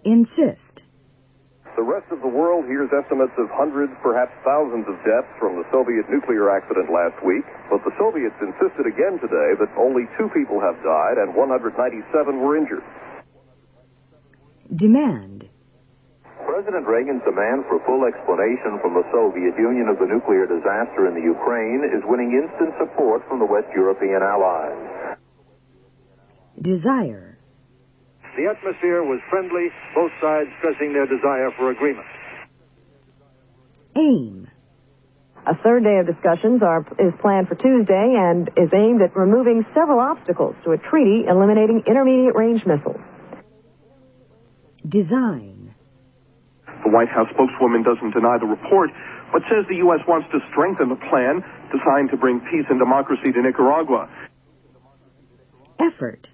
Insist. The rest of the world hears estimates of hundreds, perhaps thousands of deaths from the Soviet nuclear accident last week, but the Soviets insisted again today that only 2 people have died and 197 were injured. Demand. President Reagan's demand for full explanation from the Soviet Union of the nuclear disaster in the Ukraine is winning instant support from the West European allies. Desire. The atmosphere was friendly, both sides stressing their desire for agreement. Aim. A third day of discussions is planned for Tuesday and is aimed at removing several obstacles to a treaty eliminating intermediate-range missiles. Design. The White House spokeswoman doesn't deny the report, but says the U.S. wants to strengthen the plan designed to bring peace and democracy to Nicaragua. Effort.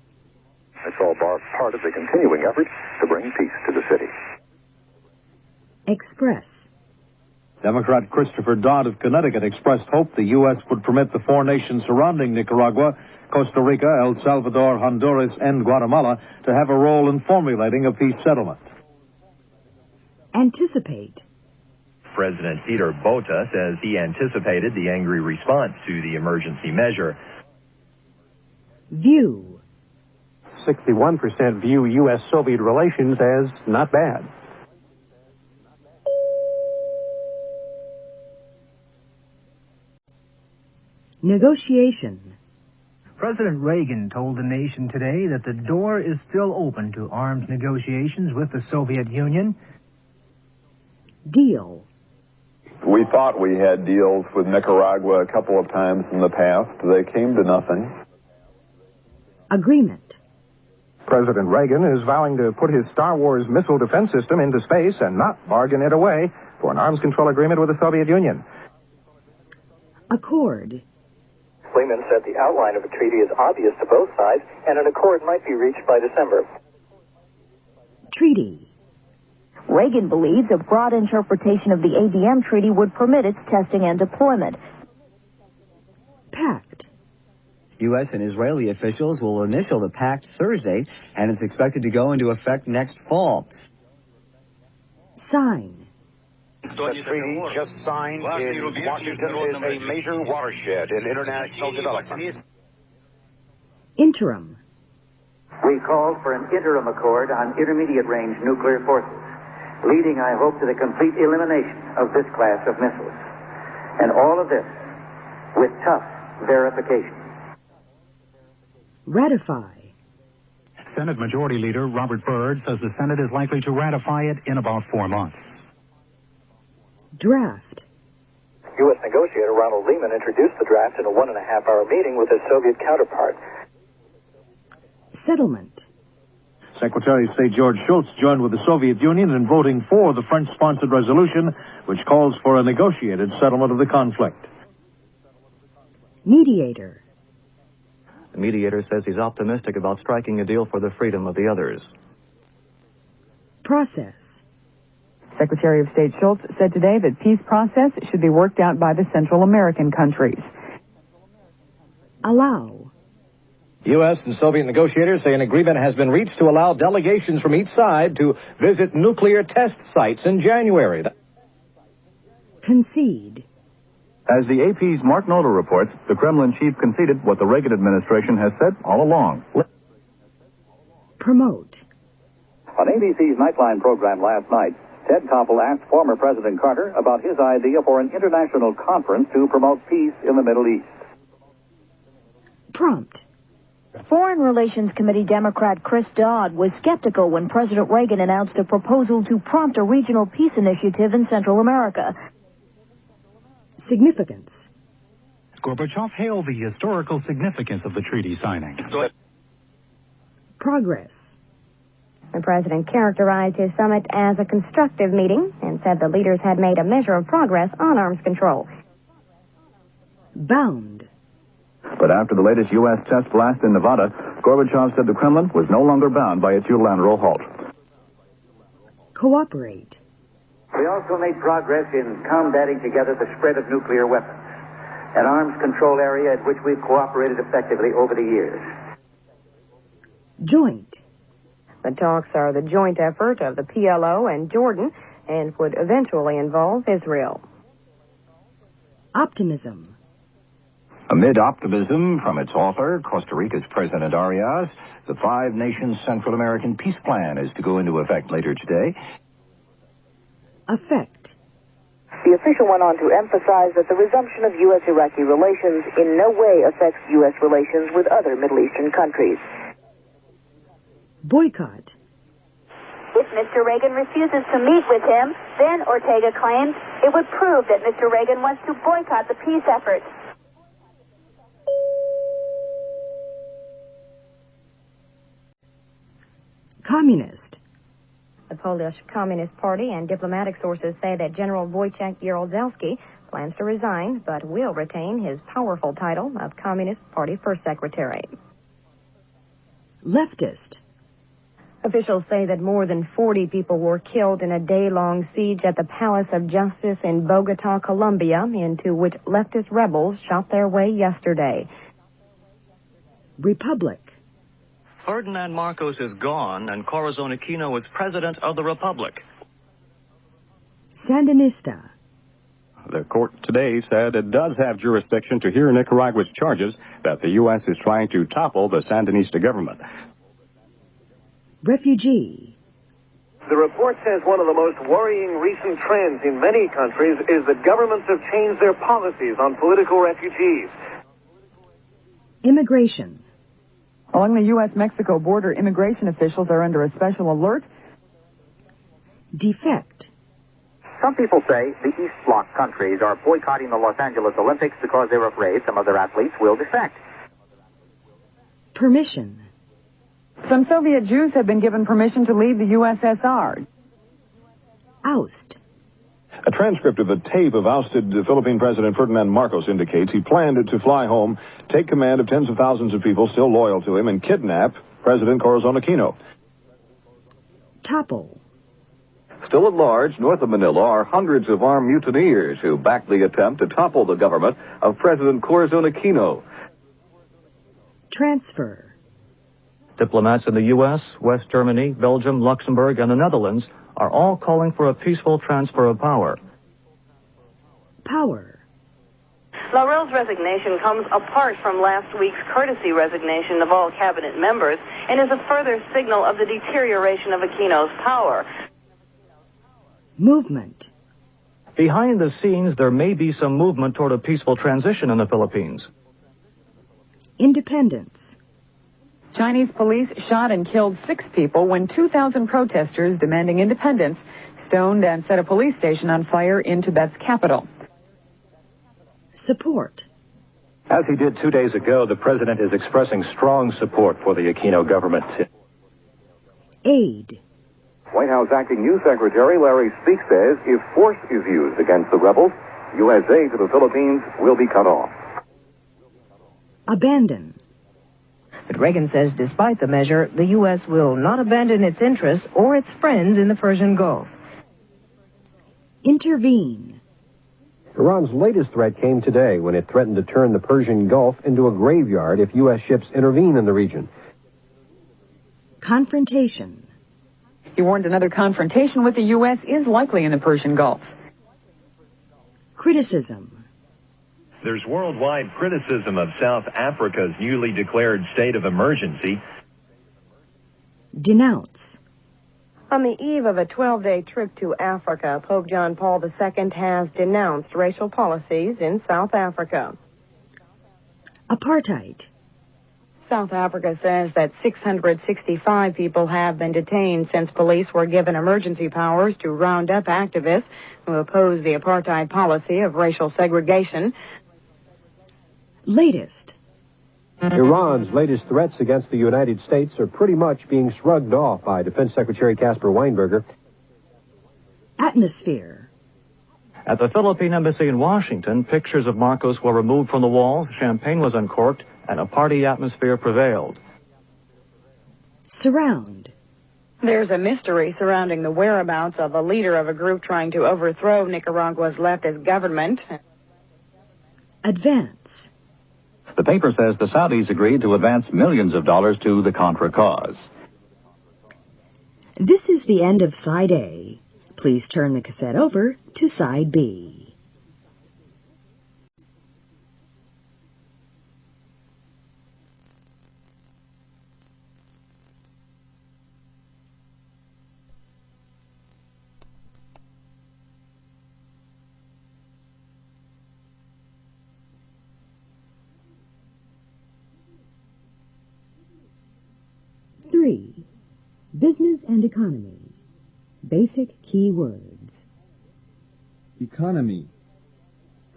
It's all part of the continuing effort to bring peace to the city. Express. Democrat Christopher Dodd of Connecticut expressed hope the U.S. would permit the 4 nations surrounding Nicaragua, Costa Rica, El Salvador, Honduras, and Guatemala to have a role in formulating a peace settlement. Anticipate. President Peter Botha says he anticipated the angry response to the emergency measure. View. 61% view U.S.-Soviet relations as not bad. Negotiation. President Reagan told the nation today that the door is still open to arms negotiations with the Soviet Union. Deal. We thought we had deals with Nicaragua a couple of times in the past. They came to nothing. Agreement. President Reagan is vowing to put his Star Wars missile defense system into space and not bargain it away for an arms control agreement with the Soviet Union. Accord. Lehman said the outline of a treaty is obvious to both sides, and an accord might be reached by December. Treaty. Reagan believes a broad interpretation of the ABM treaty would permit its testing and deployment. Pact. U.S. and Israeli officials will initial the pact Thursday, and it's expected to go into effect next fall. Sign. The treaty just signed in Washington is a major watershed in international development. Interim. We called for an interim accord on intermediate-range nuclear forces, leading, I hope, to the complete elimination of this class of missiles. And all of this with tough verification. Ratify. Senate Majority Leader Robert Byrd says the Senate is likely to ratify it in about 4 months. Draft. U.S. negotiator Ronald Lehman introduced the draft in a 1.5-hour meeting with his Soviet counterpart. Settlement. Secretary of State George Shultz joined with the Soviet Union in voting for the French-sponsored resolution, which calls for a negotiated settlement of the conflict. Mediator. The mediator says he's optimistic about striking a deal for the freedom of the others. Process. Secretary of State Shultz said today that peace process should be worked out by the Central American countries. Allow. U.S. and Soviet negotiators say an agreement has been reached to allow delegations from each side to visit nuclear test sites in January. Concede. As the AP's Mark Noda reports, the Kremlin chief conceded what the Reagan administration has said all along. Promote. On ABC's Nightline program last night, Ted Koppel asked former President Carter about his idea for an international conference to promote peace in the Middle East. Prompt. Foreign Relations Committee Democrat Chris Dodd was skeptical when President Reagan announced a proposal to prompt a regional peace initiative in Central America. Significance. Gorbachev hailed the historical significance of the treaty signing. Progress. The president characterized his summit as a constructive meeting and said the leaders had made a measure of progress on arms control. Bound. But after the latest U.S. test blast in Nevada, Gorbachev said the Kremlin was no longer bound by its unilateral halt. Cooperate. We also made progress in combating together the spread of nuclear weapons, an arms control area at which we've cooperated effectively over the years. Joint. The talks are the joint effort of the PLO and Jordan and would eventually involve Israel. Optimism. Amid optimism from its author, Costa Rica's President Arias, the five-nation Central American peace plan is to go into effect later today. Effect. The official went on to emphasize that the resumption of U.S.-Iraqi relations in no way affects U.S. relations with other Middle Eastern countries. Boycott. If Mr. Reagan refuses to meet with him, then Ortega claims it would prove that Mr. Reagan wants to boycott the peace effort. Communist. The Polish Communist Party and diplomatic sources say that General Wojciech Jaruzelski plans to resign, but will retain his powerful title of Communist Party First Secretary. Leftist. Officials say that more than 40 people were killed in a day-long siege at the Palace of Justice in Bogota, Colombia, into which leftist rebels shot their way yesterday. Republic. Ferdinand Marcos is gone, and Corazon Aquino is president of the Republic. Sandinista. The court today said it does have jurisdiction to hear Nicaragua's charges that the U.S. is trying to topple the Sandinista government. Refugee. The report says one of the most worrying recent trends in many countries is that governments have changed their policies on political refugees. Immigration. Along the U.S.-Mexico border, immigration officials are under a special alert. Defect. Some people say the East Bloc countries are boycotting the Los Angeles Olympics because they're afraid some of their athletes will defect. Permission. Some Soviet Jews have been given permission to leave the USSR. Oust. A transcript of the tape of ousted Philippine President Ferdinand Marcos indicates he planned to fly home, take command of tens of thousands of people still loyal to him, and kidnap President Corazon Aquino. Topple. Still at large, north of Manila, are hundreds of armed mutineers who backed the attempt to topple the government of President Corazon Aquino. Transfer. Diplomats in the U.S., West Germany, Belgium, Luxembourg, and the Netherlands are all calling for a peaceful transfer of power. Power. Laurel's resignation comes apart from last week's courtesy resignation of all cabinet members and is a further signal of the deterioration of Aquino's power. Movement. Behind the scenes, there may be some movement toward a peaceful transition in the Philippines. Independence. Chinese police shot and killed 6 people when 2,000 protesters demanding independence stoned and set a police station on fire in Tibet's capital. Support. As he did 2 days ago, the president is expressing strong support for the Aquino government. Aid. White House Acting News Secretary Larry Speake says if force is used against the rebels, U.S. aid to the Philippines will be cut off. Abandon. But Reagan says despite the measure, the U.S. will not abandon its interests or its friends in the Persian Gulf. Intervene. Iran's latest threat came today when it threatened to turn the Persian Gulf into a graveyard if U.S. ships intervene in the region. Confrontation. He warned another confrontation with the U.S. is likely in the Persian Gulf. Criticism. There's worldwide criticism of South Africa's newly declared state of emergency. Denounce. On the eve of a 12-day trip to Africa, Pope John Paul II has denounced racial policies in South Africa. Apartheid. South Africa says that 665 people have been detained since police were given emergency powers to round up activists who oppose the apartheid policy of racial segregation. Latest. Iran's latest threats against the United States are pretty much being shrugged off by Defense Secretary Caspar Weinberger. Atmosphere. At the Philippine Embassy in Washington, pictures of Marcos were removed from the wall, champagne was uncorked, and a party atmosphere prevailed. Surround. There's a mystery surrounding the whereabouts of a leader of a group trying to overthrow Nicaragua's leftist government. Advance. The paper says the Saudis agreed to advance millions of dollars to the Contra cause. This is the end of Side A. Please turn the cassette over to Side B. Business and economy. Basic key words. Economy.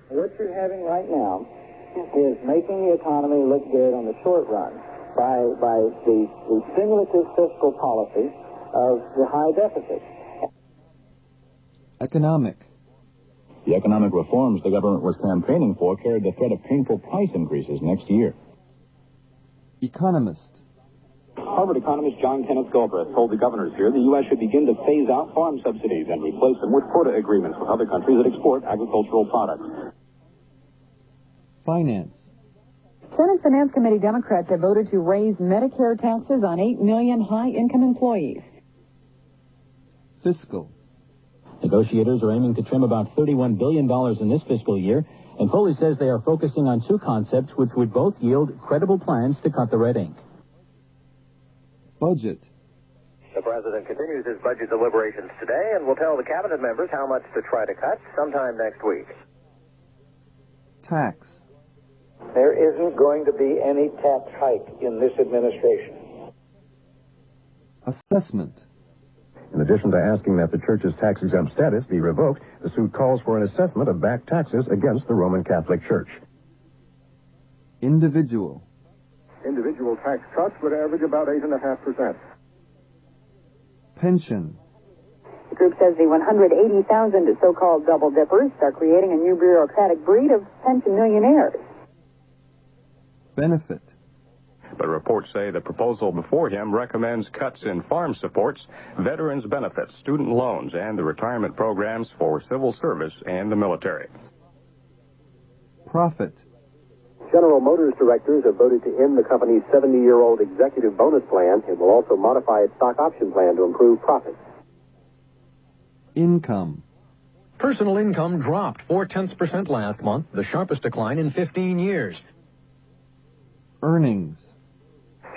What you're having right now is making the economy look good on the short run by the stimulative fiscal policy of the high deficit. Economic. The economic reforms the government was campaigning for carried the threat of painful price increases next year. Economist. Harvard economist John Kenneth Galbraith told the governors here the U.S. should begin to phase out farm subsidies and replace them with quota agreements with other countries that export agricultural products. Finance. Senate Finance Committee Democrats have voted to raise Medicare taxes on 8 million high-income employees. Fiscal. Negotiators are aiming to trim about $31 billion in this fiscal year, and Foley says they are focusing on two concepts which would both yield credible plans to cut the red ink. Budget. The president continues his budget deliberations today and will tell the cabinet members how much to try to cut sometime next week. Tax. There isn't going to be any tax hike in this administration. Assessment. In addition to asking that the church's tax-exempt status be revoked, the suit calls for an assessment of back taxes against the Roman Catholic Church. Individual. Individual tax cuts would average about 8.5%. Pension. The group says the 180,000 so-called double dippers are creating a new bureaucratic breed of pension millionaires. Benefit. But reports say the proposal before him recommends cuts in farm supports, veterans benefits, student loans, and the retirement programs for civil service and the military. Profit. General Motors directors have voted to end the company's 70-year-old executive bonus plan and will also modify its stock option plan to improve profits. Income. Personal income dropped 0.4% last month, the sharpest decline in 15 years. Earnings.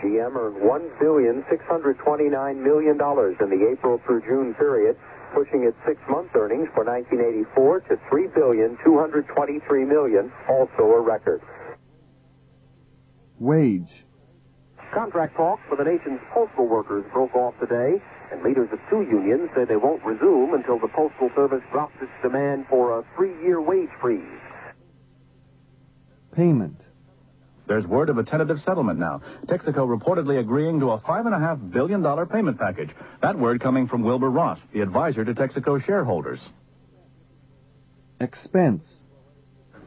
GM earned $1,629 million in the April through June period, pushing its 6-month earnings for 1984 to $3,223 million, also a record. Wage. Contract talks for the nation's postal workers broke off today, and leaders of 2 unions say they won't resume until the Postal Service drops its demand for a 3-year wage freeze. Payment. There's word of a tentative settlement now. Texaco reportedly agreeing to a $5.5 billion payment package. That word coming from Wilbur Ross, the advisor to Texaco shareholders. Expense.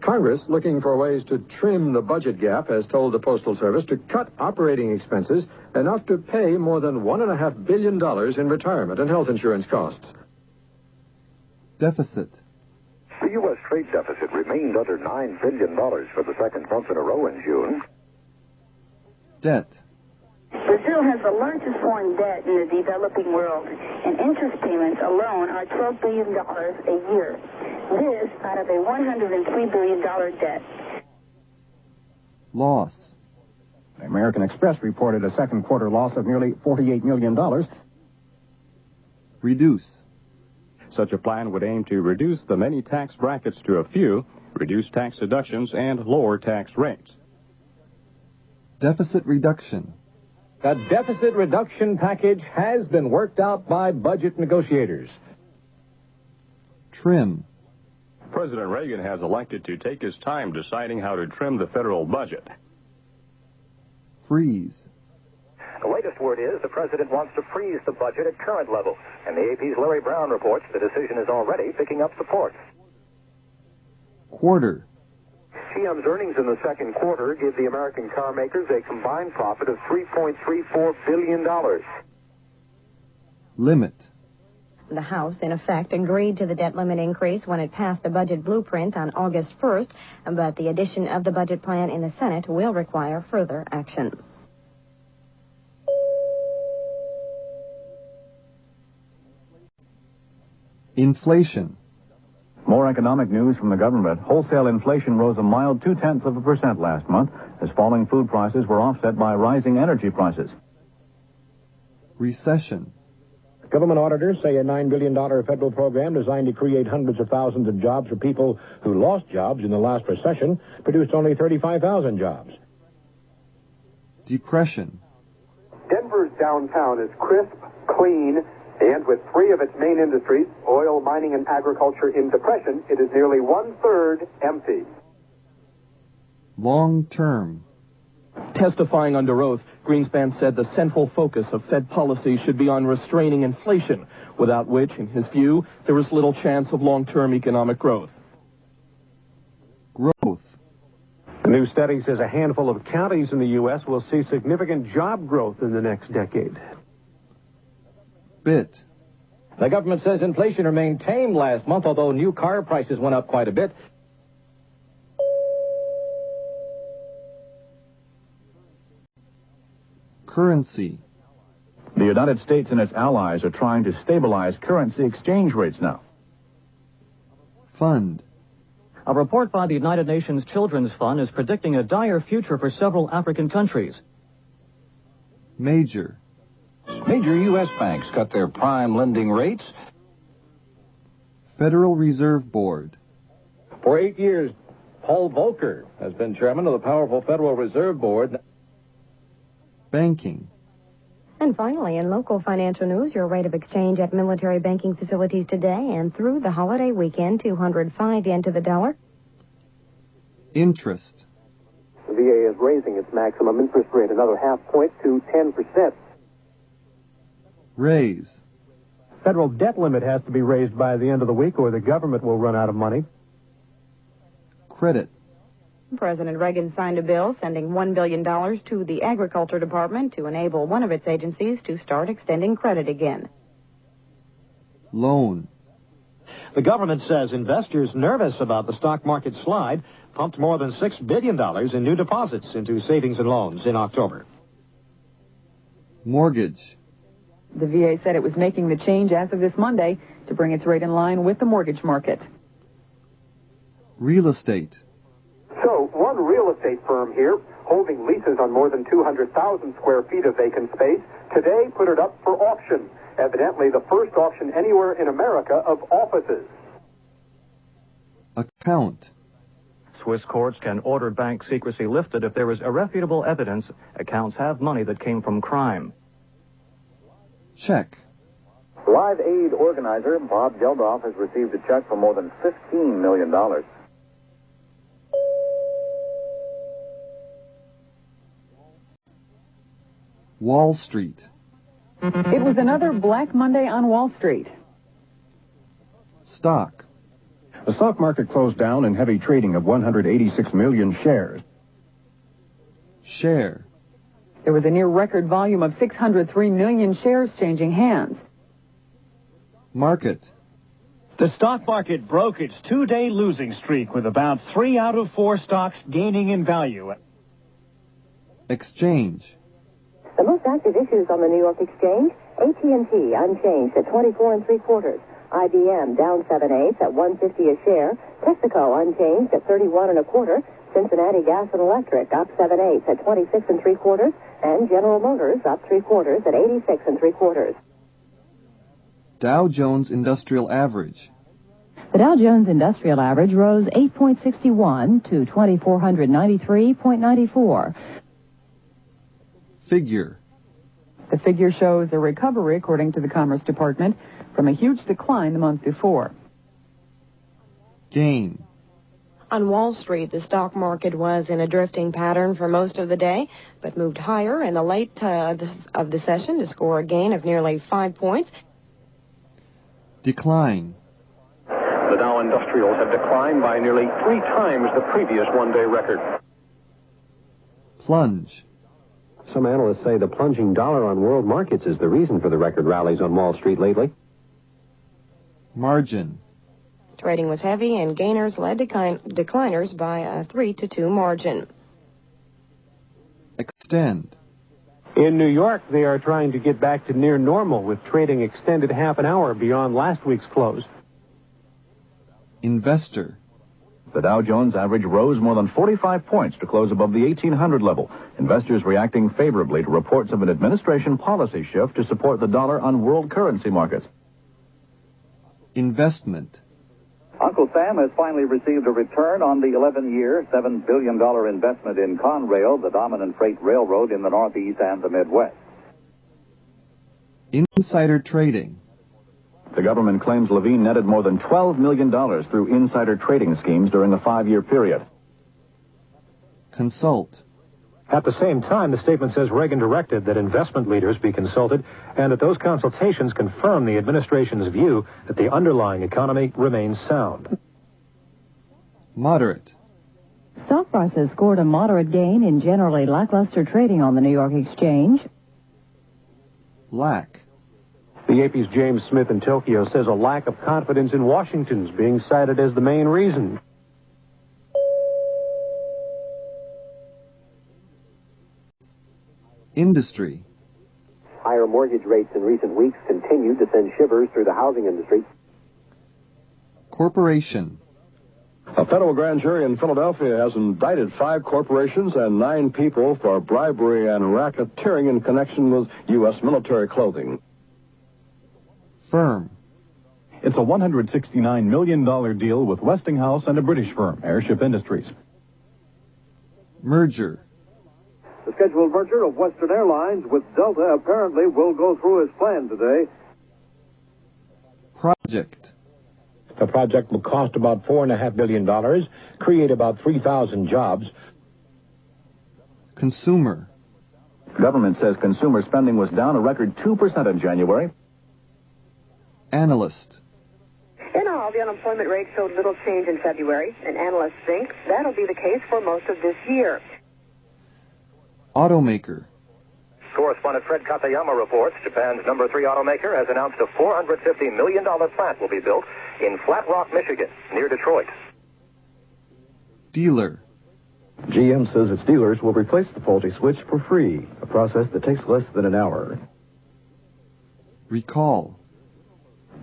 Congress, looking for ways to trim the budget gap, has told the Postal Service to cut operating expenses enough to pay more than $1.5 billion in retirement and health insurance costs. Deficit. The U.S. trade deficit remained under $9 billion for the second month in a row in June. Debt. Brazil has the largest foreign debt in the developing world, and interest payments alone are $12 billion a year. This out of a $103 billion debt. Loss. The American Express reported a second quarter loss of nearly $48 million. Reduce. Such a plan would aim to reduce the many tax brackets to a few, reduce tax deductions, and lower tax rates. Deficit reduction. A deficit reduction package has been worked out by budget negotiators. Trim. President Reagan has elected to take his time deciding how to trim the federal budget. Freeze. The latest word is the president wants to freeze the budget at current levels, and the AP's Larry Brown reports the decision is already picking up support. Quarter. GM's earnings in the second quarter give the American car makers a combined profit of $3.34 billion. Limit. The House, in effect, agreed to the debt limit increase when it passed the budget blueprint on August 1st, but the addition of the budget plan in the Senate will require further action. Inflation. More economic news from the government. Wholesale inflation rose a mild 0.2% last month as falling food prices were offset by rising energy prices. Recession. Government auditors say a $9 billion federal program designed to create hundreds of thousands of jobs for people who lost jobs in the last recession produced only 35,000 jobs. Depression. Denver's downtown is crisp, clean, and with three of its main industries, oil, mining, and agriculture, in depression, it is nearly one-third empty. Long term. Testifying under oath, Greenspan said the central focus of Fed policy should be on restraining inflation, without which, in his view, there is little chance of long-term economic growth. Growth. A new study says a handful of counties in the U.S. will see significant job growth in the next decade. Bit. The government says inflation remained tame last month, although new car prices went up quite a bit. Currency. The United States and its allies are trying to stabilize currency exchange rates now. Fund. A report by the United Nations Children's Fund is predicting a dire future for several African countries. Major. Major U.S. banks cut their prime lending rates. Federal Reserve Board. For 8 years, Paul Volcker has been chairman of the powerful Federal Reserve Board. Banking. And finally, in local financial news, your rate of exchange at military banking facilities today and through the holiday weekend, 205 yen to the dollar. Interest. The VA is raising its maximum interest rate another half point to 10%. Raise. Federal debt limit has to be raised by the end of the week or the government will run out of money. Credit. President Reagan signed a bill sending $1 billion to the Agriculture Department to enable one of its agencies to start extending credit again. Loan. The government says investors nervous about the stock market slide pumped more than $6 billion in new deposits into savings and loans in October. Mortgage. The VA said it was making the change as of this Monday to bring its rate in line with the mortgage market. Real estate. So, one real estate firm here, holding leases on more than 200,000 square feet of vacant space, today put it up for auction. Evidently the first auction anywhere in America of offices. Account. Swiss courts can order bank secrecy lifted if there is irrefutable evidence accounts have money that came from crime. Check. Live Aid organizer Bob Geldof has received a check for more than $15 million. Wall Street. It was another Black Monday on Wall Street. Stock. The stock market closed down in heavy trading of 186 million shares. Share. There was a near record volume of 603 million shares changing hands. Market. The stock market broke its two-day losing streak with about 3 out of 4 stocks gaining in value. Exchange. The most active issues on the New York Exchange, AT&T unchanged at 24 3/4. IBM down 7/8 at $150 a share. Texaco unchanged at 31 1/4. Cincinnati Gas and Electric up 7/8 at 26 3/4. And General Motors up 3/4 at 86 3/4. Dow Jones Industrial Average. The Dow Jones Industrial Average rose 8.61 to 2,493.94. Figure. The figure shows a recovery, according to the Commerce Department, from a huge decline the month before. Gain. On Wall Street, the stock market was in a drifting pattern for most of the day, but moved higher in the late of the session to score a gain of nearly 5 points. Decline. The Dow Industrials have declined by nearly 3 times the previous one-day record. Plunge. Some analysts say the plunging dollar on world markets is the reason for the record rallies on Wall Street lately. Margin. Trading was heavy, and gainers led decliners by a 3-2 margin. Extend. In New York, they are trying to get back to near normal with trading extended half an hour beyond last week's close. Investor. The Dow Jones average rose more than 45 points to close above the 1,800 level. Investors reacting favorably to reports of an administration policy shift to support the dollar on world currency markets. Investment. Uncle Sam has finally received a return on the 11-year, $7 billion investment in Conrail, the dominant freight railroad in the Northeast and the Midwest. Insider trading. The government claims Levine netted more than $12 million through insider trading schemes during a 5-year period. Consult. At the same time, the statement says Reagan directed that investment leaders be consulted and that those consultations confirm the administration's view that the underlying economy remains sound. Moderate. Stock prices scored a moderate gain in generally lackluster trading on the New York Exchange. Lack. The AP's James Smith in Tokyo says a lack of confidence in Washington is being cited as the main reason. Industry. Higher mortgage rates in recent weeks continue to send shivers through the housing industry. Corporation. A federal grand jury in Philadelphia has indicted 5 corporations and 9 people for bribery and racketeering in connection with U.S. military clothing. Firm. It's a $169 million deal with Westinghouse and a British firm, Airship Industries. Merger. The scheduled merger of Western Airlines with Delta apparently will go through as planned today. Project. The project will cost about $4.5 billion, create about 3,000 jobs. Consumer. Government says consumer spending was down a record 2% in January. Analyst. In all, the unemployment rate showed little change in February, and analysts think that'll be the case for most of this year. Automaker. Correspondent Fred Katayama reports Japan's number 3 automaker has announced a $450 million plant will be built in Flat Rock, Michigan, near Detroit. Dealer. GM says its dealers will replace the faulty switch for free, a process that takes less than an hour. Recall.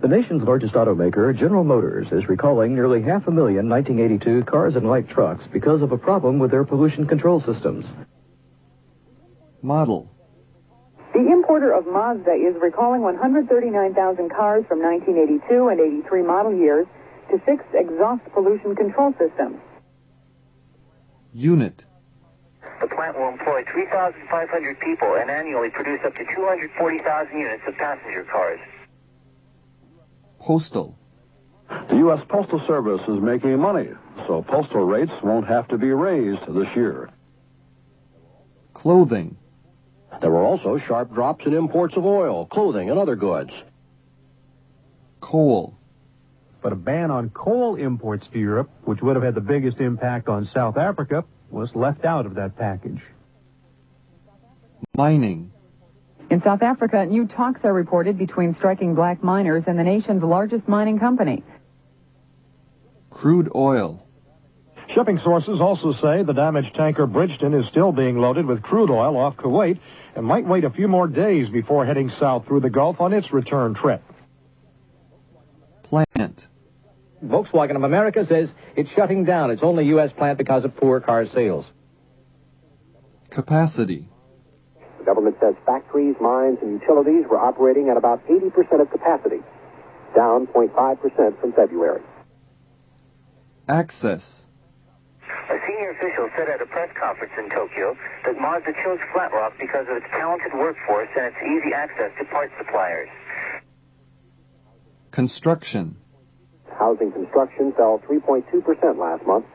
The nation's largest automaker, General Motors, is recalling nearly 500,000 1982 cars and light trucks because of a problem with their pollution control systems. Model. The importer of Mazda is recalling 139,000 cars from 1982 and 83 model years to fix exhaust pollution control systems. Unit. The plant will employ 3,500 people and annually produce up to 240,000 units of passenger cars. Postal. The U.S. Postal Service is making money, so postal rates won't have to be raised this year. Clothing. There were also sharp drops in imports of oil, clothing, and other goods. Coal. But a ban on coal imports to Europe, which would have had the biggest impact on South Africa, was left out of that package. Mining. In South Africa, new talks are reported between striking black miners and the nation's largest mining company. Crude oil. Shipping sources also say the damaged tanker Bridgeton is still being loaded with crude oil off Kuwait and might wait a few more days before heading south through the Gulf on its return trip. Plant. Volkswagen of America says it's shutting down its only U.S. plant because of poor car sales. Capacity. The government says factories, mines, and utilities were operating at about 80% of capacity, down 0.5% from February. Access. A senior official said at a press conference in Tokyo that Mazda chose Flat Rock because of its talented workforce and its easy access to parts suppliers. Construction. Housing construction fell 3.2% last month.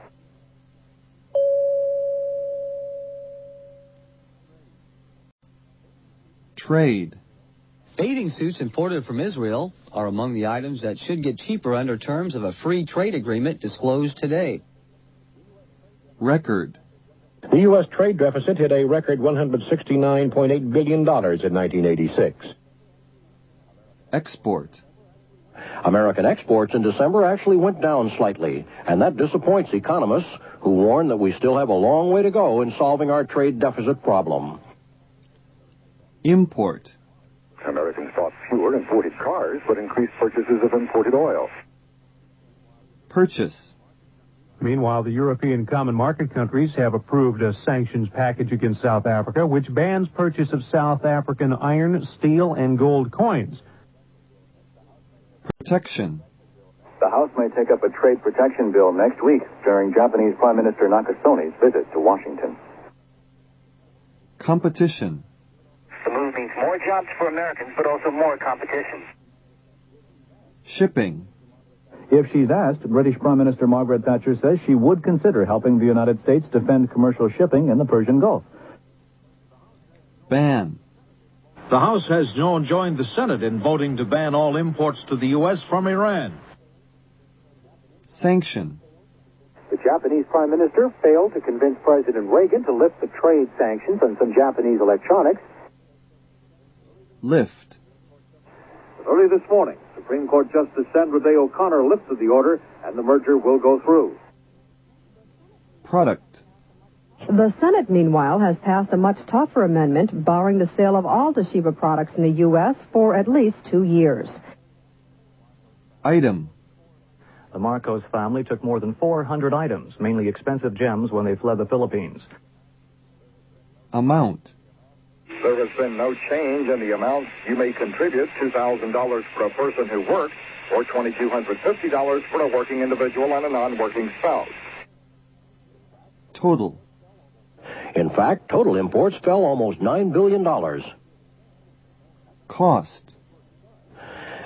Trade. Bathing suits imported from Israel are among the items that should get cheaper under terms of a free trade agreement disclosed today. Record. The U.S. trade deficit hit a record $169.8 billion in 1986. Export. American exports in December actually went down slightly, and that disappoints economists who warn that we still have a long way to go in solving our trade deficit problem. Import. Americans bought fewer imported cars, but increased purchases of imported oil. Purchase. Meanwhile, the European Common Market countries have approved a sanctions package against South Africa, which bans purchase of South African iron, steel, and gold coins. Protection. The House may take up a trade protection bill next week during Japanese Prime Minister Nakasone's visit to Washington. Competition. The move means more jobs for Americans, but also more competition. Shipping. If she's asked, British Prime Minister Margaret Thatcher says she would consider helping the United States defend commercial shipping in the Persian Gulf. Ban. The House has joined the Senate in voting to ban all imports to the U.S. from Iran. Sanction. The Japanese Prime Minister failed to convince President Reagan to lift the trade sanctions on some Japanese electronics. Lift. Early this morning, Supreme Court Justice Sandra Day O'Connor lifted the order, and the merger will go through. Product. The Senate, meanwhile, has passed a much tougher amendment barring the sale of all Toshiba products in the U.S. for at least 2 years. Item. The Marcos family took more than 400 items, mainly expensive gems, when they fled the Philippines. Amount. There has been no change in the amount you may contribute, $2,000 for a person who works, or $2,250 for a working individual and a non-working spouse. Total. In fact, total imports fell almost $9 billion. Cost.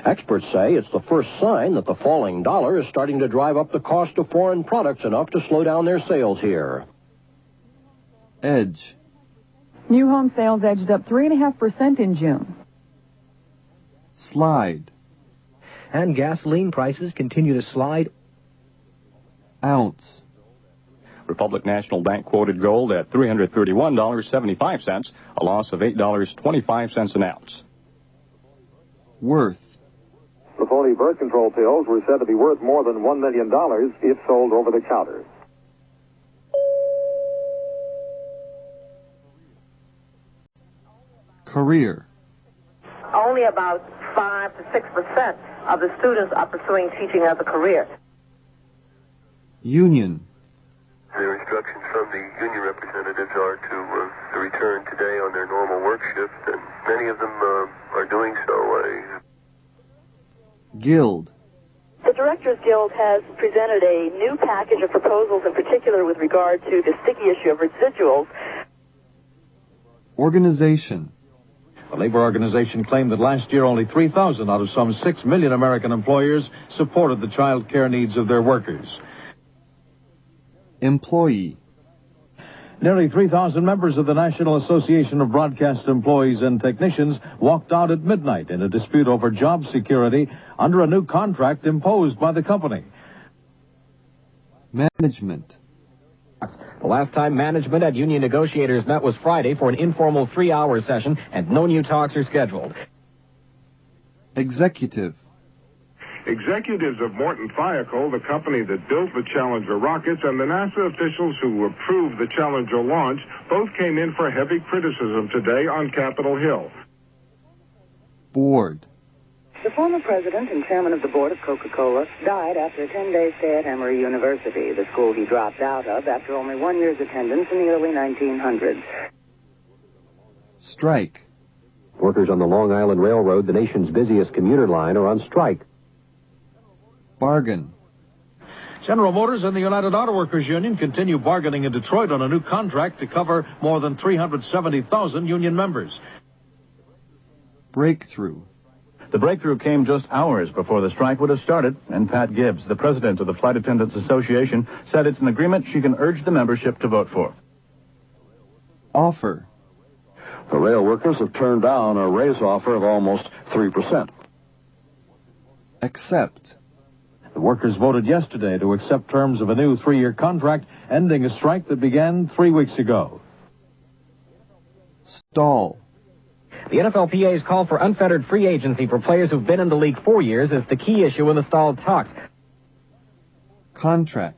Experts say it's the first sign that the falling dollar is starting to drive up the cost of foreign products enough to slow down their sales here. Edge. New home sales edged up 3.5% in June. Slide. And gasoline prices continue to slide. Ounce. Republic National Bank quoted gold at $331.75, a loss of $8.25 an ounce. Worth. The phony birth control pills were said to be worth more than $1 million if sold over the counter. Career. Only about 5 to 6% of the students are pursuing teaching as a career. Union. Their instructions from the union representatives are to return today on their normal work shift, and many of them are doing so. Guild. The Directors Guild has presented a new package of proposals, in particular with regard to the sticky issue of residuals. Organization. The labor organization claimed that last year only 3,000 out of some 6 million American employers supported the child care needs of their workers. Employee. Nearly 3,000 members of the National Association of Broadcast Employees and Technicians walked out at midnight in a dispute over job security under a new contract imposed by the company. Management. The last time management and union negotiators met was Friday for an informal 3-hour session, and no new talks are scheduled. Executive. Executives of Morton Thiokol, the company that built the Challenger rockets, and the NASA officials who approved the Challenger launch both came in for heavy criticism today on Capitol Hill. Board. The former president and chairman of the board of Coca-Cola died after a 10-day stay at Emory University, the school he dropped out of after only 1 year's attendance in the early 1900s. Strike. Workers on the Long Island Railroad, the nation's busiest commuter line, are on strike. Bargain. General Motors and the United Auto Workers Union continue bargaining in Detroit on a new contract to cover more than 370,000 union members. Breakthrough. The breakthrough came just hours before the strike would have started, and Pat Gibbs, the president of the Flight Attendants Association, said it's an agreement she can urge the membership to vote for. Offer. The rail workers have turned down a raise offer of almost 3%. Accept. The workers voted yesterday to accept terms of a new 3-year contract, ending a strike that began 3 weeks ago. Stall. The NFLPA's call for unfettered free agency for players who've been in the league 4 years is the key issue in the stalled talks. Contract.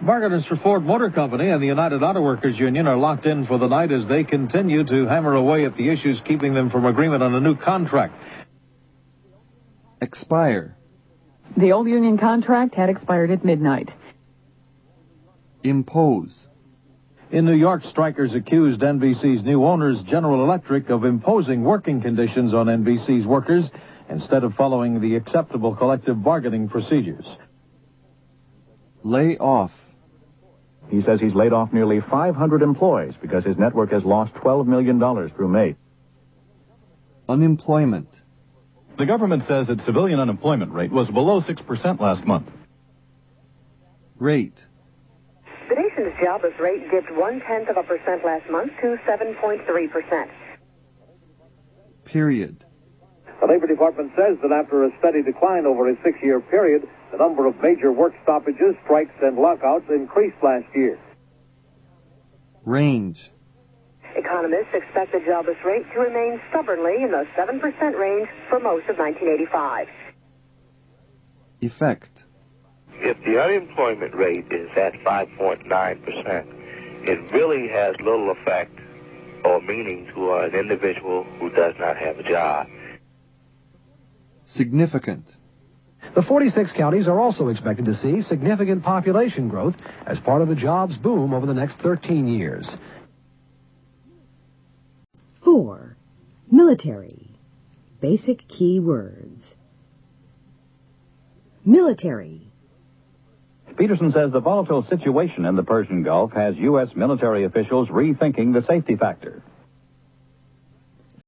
Bargainers for Ford Motor Company and the United Auto Workers Union are locked in for the night as they continue to hammer away at the issues keeping them from agreement on a new contract. Expire. The old union contract had expired at midnight. Impose. In New York, strikers accused NBC's new owners, General Electric, of imposing working conditions on NBC's workers instead of following the acceptable collective bargaining procedures. Lay off. He says he's laid off nearly 500 employees because his network has lost $12 million through May. Unemployment. The government says its civilian unemployment rate was below 6% last month. Rate. The nation's jobless rate dipped 0.1% last month to 7.3%. Period. The Labor Department says that after a steady decline over a 6-year period, the number of major work stoppages, strikes, and lockouts increased last year. Range. Economists expect the jobless rate to remain stubbornly in the 7% range for most of 1985. Effect. If the unemployment rate is at 5.9%, it really has little effect or meaning to an individual who does not have a job. Significant. The 46 counties are also expected to see significant population growth as part of the jobs boom over the next 13 years. 4. Military. Basic key words. Military. Peterson says the volatile situation in the Persian Gulf has U.S. military officials rethinking the safety factor.